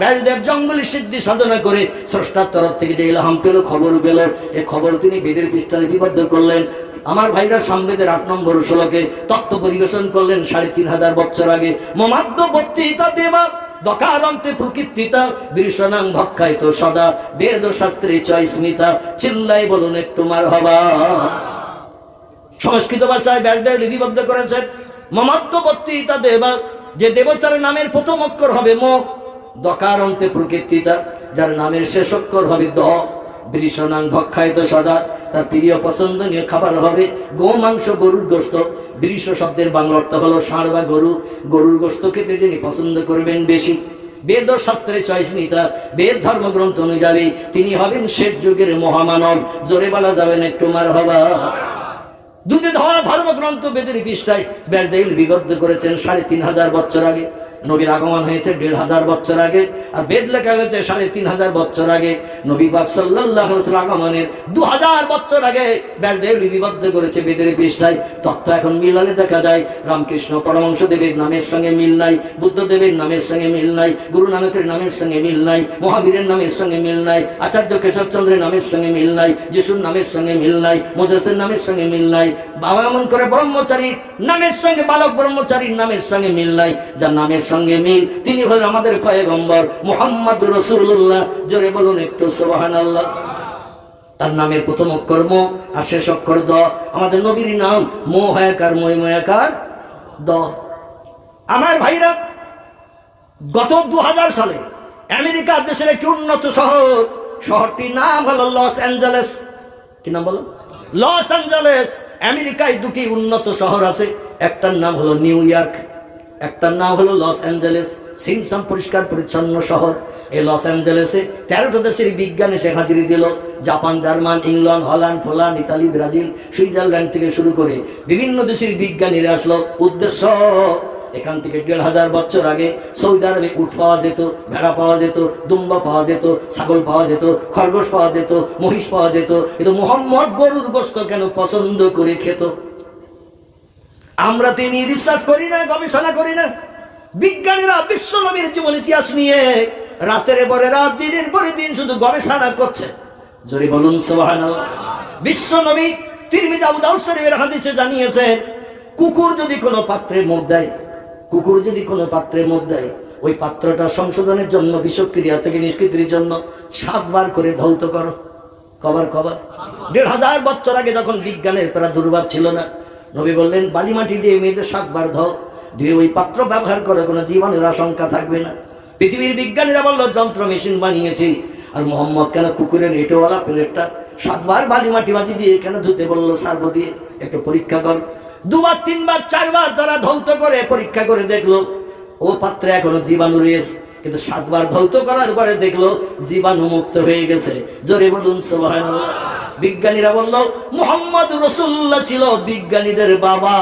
ব্যাসদেব জঙ্গলি সিদ্ধি সাধনা করে স্রষ্টার তরফ থেকে যে ইলহাম পেল, খবর পেল, এই খবর তিনি বেদের পৃষ্ঠা লিপিবদ্ধ করলেন। আমার ভাইরা সামবেদের 8 নম্বর শ্লোকে তত্ত্ব পরিবেশন করলেন 3500 বছর আগে। মমাদ্য বত্তিতা দেবা দকারন্তে প্রকৃতিতা বৃষণাং ভক্ষায়িত সদা বেদ শাস্ত্রে চয় স্মিতা। চিল্লাই বলুন একটু মারহাবা। সংস্কৃত ভাষায় ব্যাসদেব লিপিবদ্ধ করেছেন মমাদ্য বত্তিতা দেবা, যে দেবতার নামের প্রথম অক্ষর হবে ম, দকারন্তে প্রকৃতিতা, যার নামের শেষ অক্ষর হবে দ, বৃষণাং ভক্ষায়িত সদা, তার প্রিয় পছন্দনীয় খাবার হবে গো মাংস, গরুর গোশত। বৃষ শব্দের বাংলা অর্থ হলো ষাঁড় বা গরু। গরুর গোশত খেতে যিনি পছন্দ করবেন বেশি। বেদ শাস্ত্রে চয়েস নিতা, বেদ ধর্মগ্রন্থ অনুযায়ী তিনি হবেন শেষ যুগের মহামানব। জোরে বলা যাবেন একটু মারহাবা। দুধে ধোয়া ধর্মগ্রন্থ বেদের পৃষ্ঠায় ব্যাসদেব বিবদ্ধ করেছেন 3500 বছর আগে। নবীর আগমন হয়েছে 1500 বছর আগে, আর বেদ লেখা হয়েছে 3500 বছর আগে। নবী পাক সাল্লাল্লাহু আলাইহি ওয়াসাল্লাম আগমনের 2000 বছর আগে ব্যাসদেব লিপিবদ্ধ করেছে বেদের পৃষ্ঠায়। তথ্য এখন মিলালে দেখা যায় রামকৃষ্ণ পরমহংস দেবের নামের সঙ্গে মিল নাই, বুদ্ধদেবের নামের সঙ্গে মিল নাই, গুরু নানকের নামের সঙ্গে মিল নাই, মহাবীরের নামের সঙ্গে মিল নাই, আচার্য কেশবচন্দ্রের নামের সঙ্গে মিল নাই, যিশুর নামের সঙ্গে মিল নাই, মোজেসের নামের সঙ্গে মিল নাই, বাবা এমন করে ব্রহ্মচারীর নামের সঙ্গে বালক ব্রহ্মচারীর নামের সঙ্গে মিল নাই। যার নামের সঙ্গে মিল তিনি হলেন আমাদের পয়গম্বর মুহাম্মদুর রাসূলুল্লাহ। জোরে বলুন একটু সুবহানাল্লাহ। তার নামের প্রথম অক্ষর ম আর শেষ অক্ষর দ। আমাদের নবীর নাম মোহায়াকার, ময়ময়াকার দ। আমার ভাইরা, গত 2000 সালে আমেরিকার দেশের একটি উন্নত শহর, শহরটির নাম হলো লস অ্যাঞ্জেলেস। কি নাম বলো? Los Angeles. আমেরিকায় 2টি উন্নত শহর আছে, একটার নাম হলো নিউ ইয়র্ক, একটার নাম হলো লস অ্যাঞ্জেলেস। সিমসাম পরিষ্কার পরিচ্ছন্ন শহর। এই লস অ্যাঞ্জেলেসে 13টা দেশের বিজ্ঞানী এসে হাজিরি দিল। Japan, German, England, Holland, Poland, Italy, Brazil, Switzerland থেকে শুরু করে বিভিন্ন দেশের বিজ্ঞানীরা আসলো। উদ্দেশ্য, এখান থেকে 1500 বছর আগে সৌদি আরবে উট পাওয়া যেত, ভেড়া পাওয়া যেত, দুম্বা পাওয়া যেত, ছাগল পাওয়া যেত, খরগোশ পাওয়া যেত, মহিষ পাওয়া যেত, কিন্তু মুহাম্মদ গরুর গোশত কেন পছন্দ করে খেত? আমরা তিনি রিসার্চ করি না, গবেষণা করি না। বিজ্ঞানীরা বিশ্ব নবীর জীবন ইতিহাস নিয়ে রাতের পরে রাত, দিনের পরে দিন শুধু গবেষণা করছে। জোরে বলুন সুবহানাল্লাহ। বিশ্ব নবী তিরমিজি আবু দাউদ শরীফের হাদিসে জানিয়েছেন, কুকুর যদি কোনো পাত্রে মুখ দেয়, কুকুর যদি কোনো পাত্রে মুখ দেয়, ওই পাত্রটা সংশোধনের জন্য, বিষক্রিয়া থেকে নিষ্কৃতির জন্য 7 বার করে ধৌত করো। কবার? 1500 বছর আগে যখন বিজ্ঞানের প্রাদুর্ভাব ছিল না, নবী বললেন বালি মাটি দিয়ে মেজে 7 বার ধোও, ধুয়ে ওই পাত্র ব্যবহার করে, কোনো জীবাণুর আশঙ্কা থাকবে না। পৃথিবীর বিজ্ঞানীরা বলল যন্ত্র মেশিন বানিয়েছি, আর মোহাম্মদ কেন কুকুরের এঁটোওয়ালা প্লেটটা 7 বার বালি মাটি মাটি দিয়ে কেন ধুতে বললো সার্বো দিয়ে? একটু পরীক্ষা কর। 2 বার 3 বার 4 বার তারা ধৌত করে পরীক্ষা করে দেখলো ও পাত্রে এখনো জীবাণু রয়েছে, কিন্তু 7 বার ধৌত করার পরে দেখলো জীবাণু মুক্ত হয়ে গেছে। জোরে বলুন সুবহানাল্লাহ। বিজ্ঞানীরা বলল মুহাম্মদ রাসূলুল্লাহ ছিল বিজ্ঞানীদের বাবা।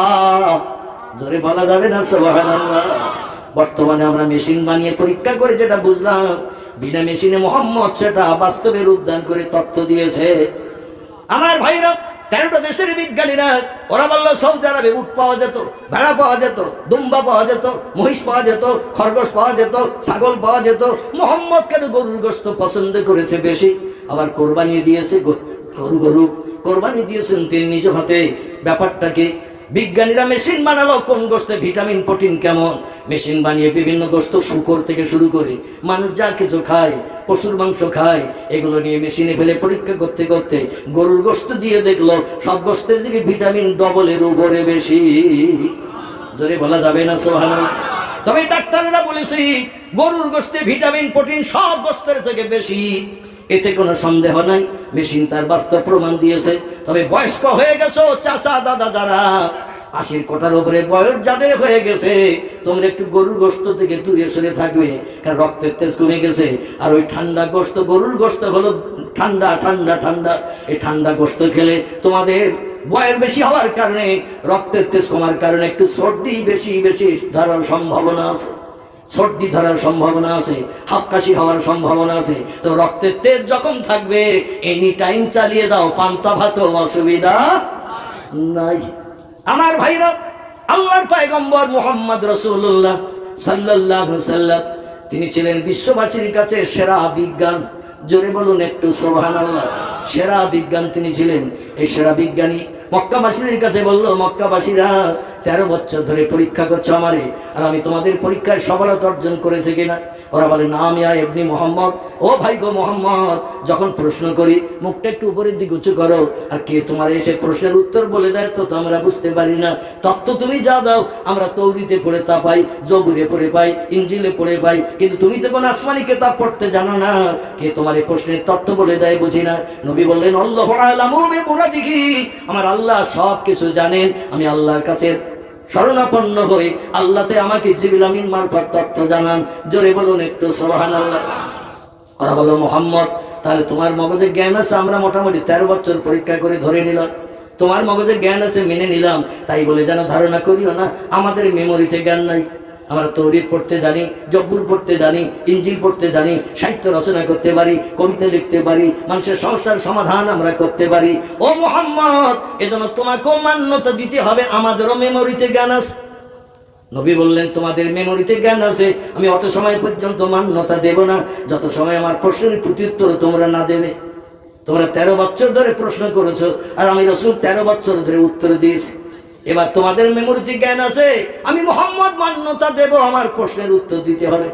জোরে বলা যাবে না সুবহানাল্লাহ। বর্তমানে আমরা মেশিন বানিয়ে পরীক্ষা করে যেটা বুঝলাম, বিনা মেশিনে মুহাম্মদ সেটা বাস্তবে রূপদান করে তথ্য দিয়েছে। আমার ভাইরা, 13টা দেশের বিজ্ঞানীরা ওরা বলল সৌদি আরবে উট পাওয়া যেত, ভেড়া পাওয়া যেত, দুম্বা পাওয়া যেত, মহিষ পাওয়া যেত, খরগোশ পাওয়া যেত, ছাগল পাওয়া যেত। মুহাম্মদ কেন গরুর গোশত পছন্দ করেছে বেশি, আবার কোরবানি দিয়েছে গরু কোরবানি দিয়েছেন তিনি নিজ হাতে। ব্যাপারটা কি? বিজ্ঞানীরা মেশিন বানালো কোন গোশতে ভিটামিন প্রোটিন কেমন, মেশিন বানিয়ে বিভিন্ন গোশত, শূকর থেকে শুরু করে মানুষ যা কিছু খায়, পশুর মাংস খায়, এগুলো নিয়ে মেশিনে ফেলে পরীক্ষা করতে করতে গরুর গোশত দিয়ে দেখলো সব গোশতের দিকে ভিটামিন ডবলের উপরে বেশি। জোরে বলা যাবে না সুবহানাল্লাহ। তবে ডাক্তারেরা বলেছে গরুর গোশতে ভিটামিন প্রোটিন সব গোশতের থেকে বেশি, এতে কোনো সন্দেহ নাই। মেশিন তার বাস্তব প্রমাণ দিয়েছে। তবে বয়স্ক হয়ে গেছো চাচা দাদা যারা 80 কোটার উপরে বয়স যাদের হয়ে গেছে, তোমরা একটু গরুর গোশত থেকে দূরে সরে থাকবে, কারণ রক্তের তেজ কমে গেছে। আর ওই ঠান্ডা গোশত, গরুর গোশত হলো ঠান্ডা ঠান্ডা ঠান্ডা। এই ঠান্ডা গোশত খেলে তোমাদের বয়স বেশি হওয়ার কারণে, রক্তের তেজ কমার কারণে একটু সর্দি বেশি ধরার সম্ভাবনা আছে, সর্দি ধরার সম্ভাবনা আছে, হাঁপকাশি হওয়ার সম্ভাবনা আছে। তো রক্তের তেজ যখন থাকবে এনি টাইম চালিয়ে দাও, পান্তা ভাত অসুবিধা নাই। আমার ভাইরা, আল্লাহর পয়গম্বর মুহাম্মদ রাসূলুল্লাহ সাল্লাল্লাহু আলাইহি সাল্লাম তিনি ছিলেন বিশ্ববাসীর কাছে সেরা বিজ্ঞান। জোরে বলুন একটু সুবহানাল্লাহ। সেরা বিজ্ঞান তিনি ছিলেন। এই সেরা বিজ্ঞানী মক্কাবাসীদের কাছে বলল, মক্কাবাসীরা 13 বছর ধরে পরীক্ষা করছো আমারে, আর আমি তোমাদের পরীক্ষায় সফলতা অর্জন করেছে কিনা? ওরা বলে নাম ইয়া ইবনে মুহাম্মদ। ও ভাই গো মুহাম্মদ, যখন প্রশ্ন করি মুখটা একটু উপরের দিকে উঁচু করো, আর কে তোমার এসে প্রশ্নের উত্তর বলে দেয় তো আমরা বুঝতে পারি না। তত্ত্ব তুমি যা দাও আমরা তৌরিতে পড়ে তা পাই, জবুরে পড়ে পাই, ইনজিলে পড়ে পাই, কিন্তু তুমি তো কোন আসমানি কিতাব পড়তে জানো না। কে তোমার এই প্রশ্নের তত্ত্ব বলে দেয় বুঝি না। নবী বললেন আল্লাহু আ'লামু বিমুরাদিহি, আমার আল্লাহ সব কিছু জানেন। আমি আল্লাহর কাছে শরণাপন্ন হই, আল্লাহতে আমাকে জিবরিল আমিন মারফত তথ্য জানান। জোরে বলুন একটু সুবহানাল্লাহ। ওরা বলল মুহাম্মদ, তাহলে তোমার মগজে জ্ঞান আছে, আমরা মোটামুটি 13 বছর পরীক্ষা করে ধরে নিলাম তোমার মগজে জ্ঞান আছে, মেনে নিলাম। তাই বলে যেন ধারণা করিও না আমাদের মেমোরিতে জ্ঞান নাই। আমরা তৌরিত পড়তে জানি, জব্বুর পড়তে জানি, ইনজিল পড়তে জানি, সাহিত্য রচনা করতে পারি, কবিতা লিখতে পারি, মানুষের সমস্যার সমাধান আমরা করতে পারি। ও মুহাম্মদ, এজন্য তোমাকেও মান্যতা দিতে হবে, আমাদেরও মেমোরিতে জ্ঞান আছে। নবী বললেন তোমাদের মেমোরিতে জ্ঞান আছে, আমি অত সময় পর্যন্ত মান্যতা দেব না যত সময় আমার প্রশ্নের প্রত্যুত্তর তোমরা না দেবে। তোমরা 13 বছর ধরে প্রশ্ন করেছো, আর আমি রাসূল 13 বছর ধরে উত্তর দিয়েছি। এবার তোমাদের মেমোরিতে জ্ঞান আছে, আমি মুহাম্মদ মান্যতা দেব, আমার প্রশ্নের উত্তর দিতে হবে।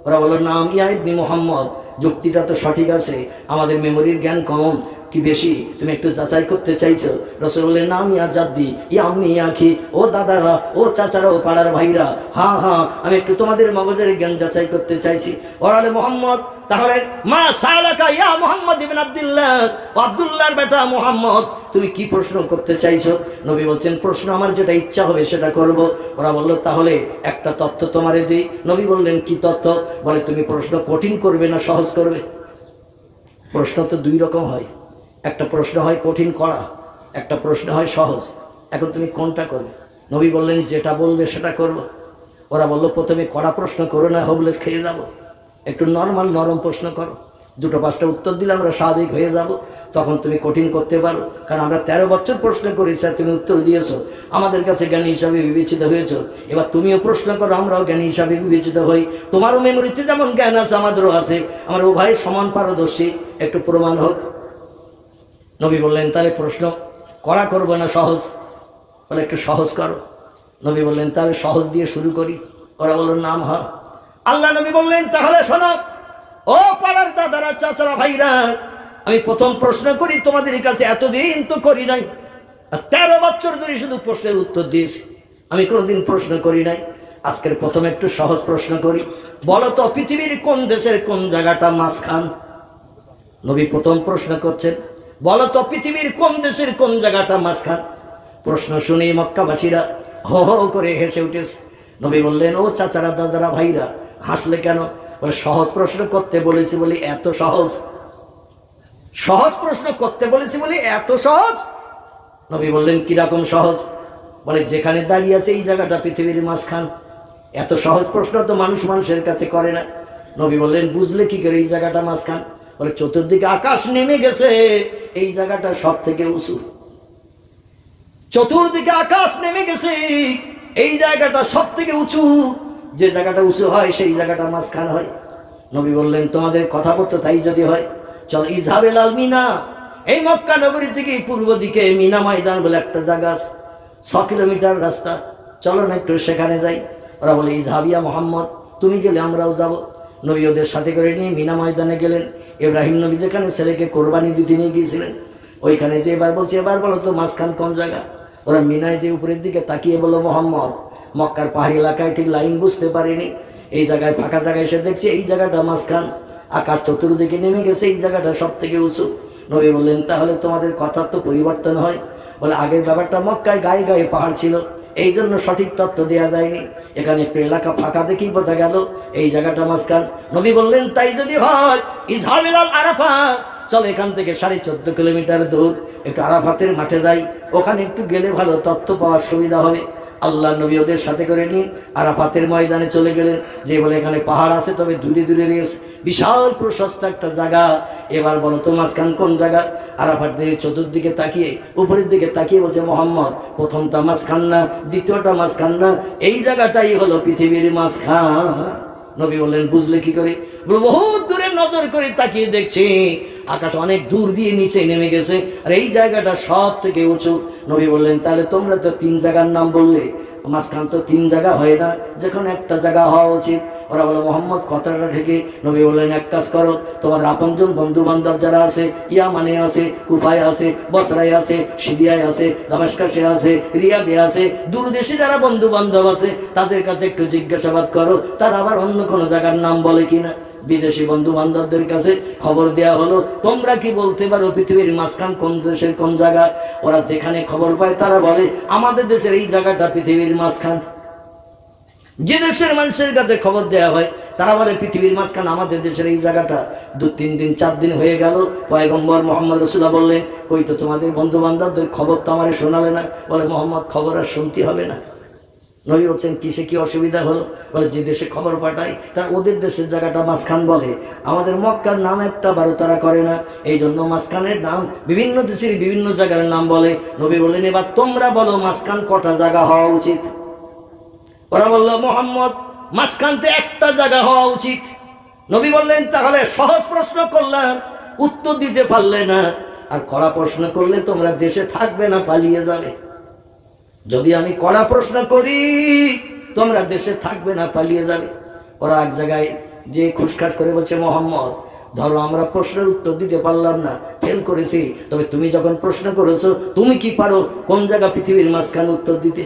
ওরা বলল নাম ইয়া ইবনে মুহাম্মদ, যুক্তিটা তো সঠিক আছে, আমাদের মেমোরির জ্ঞান কম কি বেশি তুমি একটু যাচাই করতে চাইছো? রাসূল বললেন নাম ইয়া জাদ্দি ইয়া আম্মি ইয়া আখি, ও দাদারা, ও চাচারা, ও পাড়ার ভাইরা, হ্যাঁ হ্যাঁ আমি একটু তোমাদের মগজের জ্ঞান যাচাই করতে চাইছি। ওরা বলে মুহাম্মদ, তাহলে মা সালাকা ইয়া মুহাম্মদ ইবনে আব্দুল্লাহ, ও আব্দুল্লাহর বেটা মুহাম্মদ, তুমি কি প্রশ্ন করতে চাইছো? নবী বলছেন প্রশ্ন আমার যেটা ইচ্ছা হবে সেটা করব। ওরা বলল তাহলে একটা তথ্য তোমারে দিই। নবী বললেন কি তথ্য? বলে তুমি প্রশ্ন কঠিন করবে না সহজ করবে? প্রশ্ন তো 2 রকম হয়, একটা প্রশ্ন হয় কঠিন করা, একটা প্রশ্ন হয় সহজ। এখন তুমি কোনটা করবে? নবী বললেন যেটা বলবে সেটা করব। ওরা বলল প্রথমে কড়া প্রশ্ন করো না, হোমলেস খেয়ে যাব, একটু নরম প্রশ্ন করো, দুটো পাঁচটা উত্তর দিলে আমরা স্বাভাবিক হয়ে যাব, তখন তুমি কঠিন করতে পারো। কারণ আমরা 13 বছর প্রশ্ন করেছি আর তুমি উত্তর দিয়েছো, আমাদের কাছে জ্ঞানী হিসাবে বিবেচিত হয়েছ। এবার তুমিও প্রশ্ন করো, আমরাও জ্ঞানী হিসাবে বিবেচিত হই। তোমারও মেমোরিতে যেমন জ্ঞান আছে আমাদেরও আছে, আমরা উভয় সমান পারদর্শী, একটু প্রমাণ হোক। নবী বললেন তাহলে প্রশ্ন কড়া করবো না সহজ? বলে একটু সহজ করো। নবী বললেন তাহলে সহজ দিয়ে শুরু করি। ওরা বলল নাম হয়। আল্লাহ নবী বললেন তাহলে শোনো ও পাড়ার দাদারা, চাচারা, ভাইরা, আমি প্রথম প্রশ্ন করি তোমাদের কাছে, এতদিন তো করি নাই, আর 13 বছর ধরে শুধু প্রশ্নের উত্তর দিয়েছি, আমি কোনোদিন প্রশ্ন করি নাই। আজকের প্রথমে একটু সহজ প্রশ্ন করি। বলো তো পৃথিবীর কোন দেশের কোন জায়গাটা মাঝখান? নবী প্রথম প্রশ্ন করছেন, বলো তো পৃথিবীর কোন দেশের কোন জায়গাটা মাঝখান? প্রশ্ন শুনে মক্কাবাসীরা হো হো করে হেসে উঠেছে। নবী বললেন ও চাচারা, দাদারা, ভাইরা, হাসলে কেন? বলে সহজ প্রশ্ন করতে বলেছি বলি এত সহজ, সহজ প্রশ্ন করতে বলেছি বলি এত সহজ। নবী বললেন কিরকম সহজ? বলে যেখানে দাঁড়িয়ে আছে এই জায়গাটা পৃথিবীর মাঝখান। এত সহজ প্রশ্ন তো মানুষের কাছে করে না। নবী বললেন বুঝলে কি করে এই জায়গাটা মাঝখান? বলে চতুর্দিকে আকাশ নেমে গেছে, এই জায়গাটা সব থেকে উঁচু। চতুর্দিকে আকাশ নেমে গেছে, এই জায়গাটা সব থেকে উঁচু, যে জায়গাটা উঁচু হয় সেই জায়গাটা মাঝখান হয়। নবী বললেন তোমাদের কথা বলতে তাই যদি হয়, চল ইজহাবেল আল মিনা, এই মক্কা নগরী থেকে পূর্ব দিকে মিনা ময়দান বলে একটা জায়গা আছে, 6 কিলোমিটার রাস্তা, চলো না একটু সেখানে যাই। ওরা বলে ইজহাবিয়া মোহাম্মদ, তুমি গেলে আমরাও যাব। নবী ওদের সাথে করে নিয়ে মিনা ময়দানে গেলেন। ইব্রাহিম নবী যেখানে ছেলেকে কোরবানি দিতে নিয়ে গিয়েছিলেন ওইখানে যে এবার বলছে এবার বলো তো মাঝখান কোন জায়গা? ওরা মিনায় যে উপরের দিকে তাকিয়ে বলল মোহাম্মদ, মক্কার পাহাড়ি এলাকায় ঠিক লাইন বুঝতে পারিনি, এই জায়গায় ফাঁকা জায়গায় এসে দেখছি এই জায়গাটা মাঝখান, আকাশ চতুর্দিকে নেমে গেছে, এই জায়গাটা সব থেকে উঁচু। নবী বললেন তাহলে তোমাদের কথার তো পরিবর্তন হয়। বলে আগের ব্যাপারটা মক্কায় গায়ে গায়ে পাহাড় ছিল, এই জন্য সঠিক তথ্য দেওয়া যায়নি, এখানে একটু এলাকা ফাঁকা দেখেই বোঝা গেল এই জায়গাটা মাঝখান। নবী বললেন তাই যদি হয় ইজহাবিল আল আরাফাত, চল এখান থেকে 14.5 কিলোমিটার দূর একটু আরাফাতের মাঠে যাই, ওখানে একটু গেলে ভালো তথ্য পাওয়ার সুবিধা হবে। আল্লাহ নবী ওদের সাথে করে নিয়ে আরাফাতের ময়দানে চলে গেলেন। যে বলে এখানে পাহাড় আছে তবে দূরে দূরে রয়েছে, বিশাল প্রশস্ত একটা জায়গা। এবার বলো তো মাঝখান কোন জায়গা? আরাফাত থেকে চতুর্দিকে তাকিয়ে উপরের দিকে তাকিয়ে বলছে মোহাম্মদ, প্রথমটা মাঝখান না, দ্বিতীয়টা মাঝখান না, এই জায়গাটাই হলো পৃথিবীর মাঝখান। নবী বললেন বুঝলে কি করে? বলে বহুত দূরে নজর করে তাকিয়ে দেখছি আকাশ অনেক দূর দিয়ে নিচে নেমে গেছে, আর এই জায়গাটা সব থেকে উঁচু। নবী বললেন তাহলে তোমরা তো 3 জায়গার নাম বললে, মাঝখান তো 3 জায়গা হয় না, যেখানে একটা জায়গা হওয়া উচিত। ওরা বলে মোহাম্মদ কথাটা ঢেকে। নবী বললেন এক কাজ করো, তোমার আপনজন বন্ধু বান্ধব যারা আছে, ইয়ামানে আছে, কুফায় আছে, বসরায় আছে, সিরিয়ায় আছে, দামেস্কাসে আছে, রিয়াদে আছে, দূর দেশে যারা বন্ধু বান্ধব আছে তাদের কাছে একটু জিজ্ঞাসাবাদ করো, তারা আবার অন্য কোনো জায়গার নাম বলে কিনা। বিদেশি বন্ধু বান্ধবদের কাছে খবর দেয়া হলো, তোমরা কি বলতে পারো পৃথিবীর মাঝখান কোন দেশের কোন জায়গা? ওরা যেখানে খবর পায় তারা বলে আমাদের দেশের এই জায়গাটা পৃথিবীর মাঝখান। যে দেশের মানুষের কাছে খবর দেওয়া হয় তারা বলে পৃথিবীর মাঝখান আমাদের দেশের এই জায়গাটা। 2-3 দিন 4 দিন হয়ে গেল, পয়গম্বর মোহাম্মদ রাসূলুল্লাহ বললেন কই তো তোমাদের বন্ধু বান্ধবদের খবর তো আমারে শোনালে না। বলে মোহাম্মদ খবর আর শুনতে হবে না। নবী বলছেন কিসে কি অসুবিধা হলো? বলে যে দেশে খবর পাঠায় তার ওদের দেশের জায়গাটা মাঝখান বলে, আমাদের মক্কার নাম একটা বারো তারা করে না, এই জন্য মাঝখানের নাম বিভিন্ন দেশের বিভিন্ন জায়গার নাম বলে। নবী বললেন এবার তোমরা বলো মাঝখান কটা জায়গা হওয়া উচিত? ওরা বলল মোহাম্মদ মাঝখান তো একটা জায়গা হওয়া উচিত। নবী বললেন তাহলে সহজ প্রশ্ন করলাম, উত্তর দিতে পারলে না, আর কড়া প্রশ্ন করলে তোমরা দেশে থাকবে না, পালিয়ে যাবে। যদি আমি কড়া প্রশ্ন করি তোমরা দেশে থাকবে না, পালিয়ে যাবে। ওরা এক জায়গায় যে খুশখাস করে বলছে মোহাম্মদ ধরো আমরা প্রশ্নের উত্তর দিতে পারলাম না, ফেল করেছি, তবে তুমি যখন প্রশ্ন করেছো তুমি কি পারো কোন জায়গা পৃথিবীর মাঝখান উত্তর দিতে?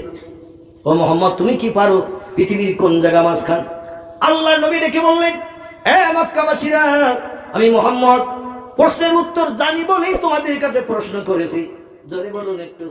ও মোহাম্মদ তুমি কি পারো পৃথিবীর কোন জায়গা মাঝখান? আল্লাহ নবী ডেকে বললেন এ মক্কাবাসীরা, আমি মোহাম্মদ প্রশ্নের উত্তর জানি বলেই তোমাদের কাছে প্রশ্ন করেছি। জোরে বলুন একটু।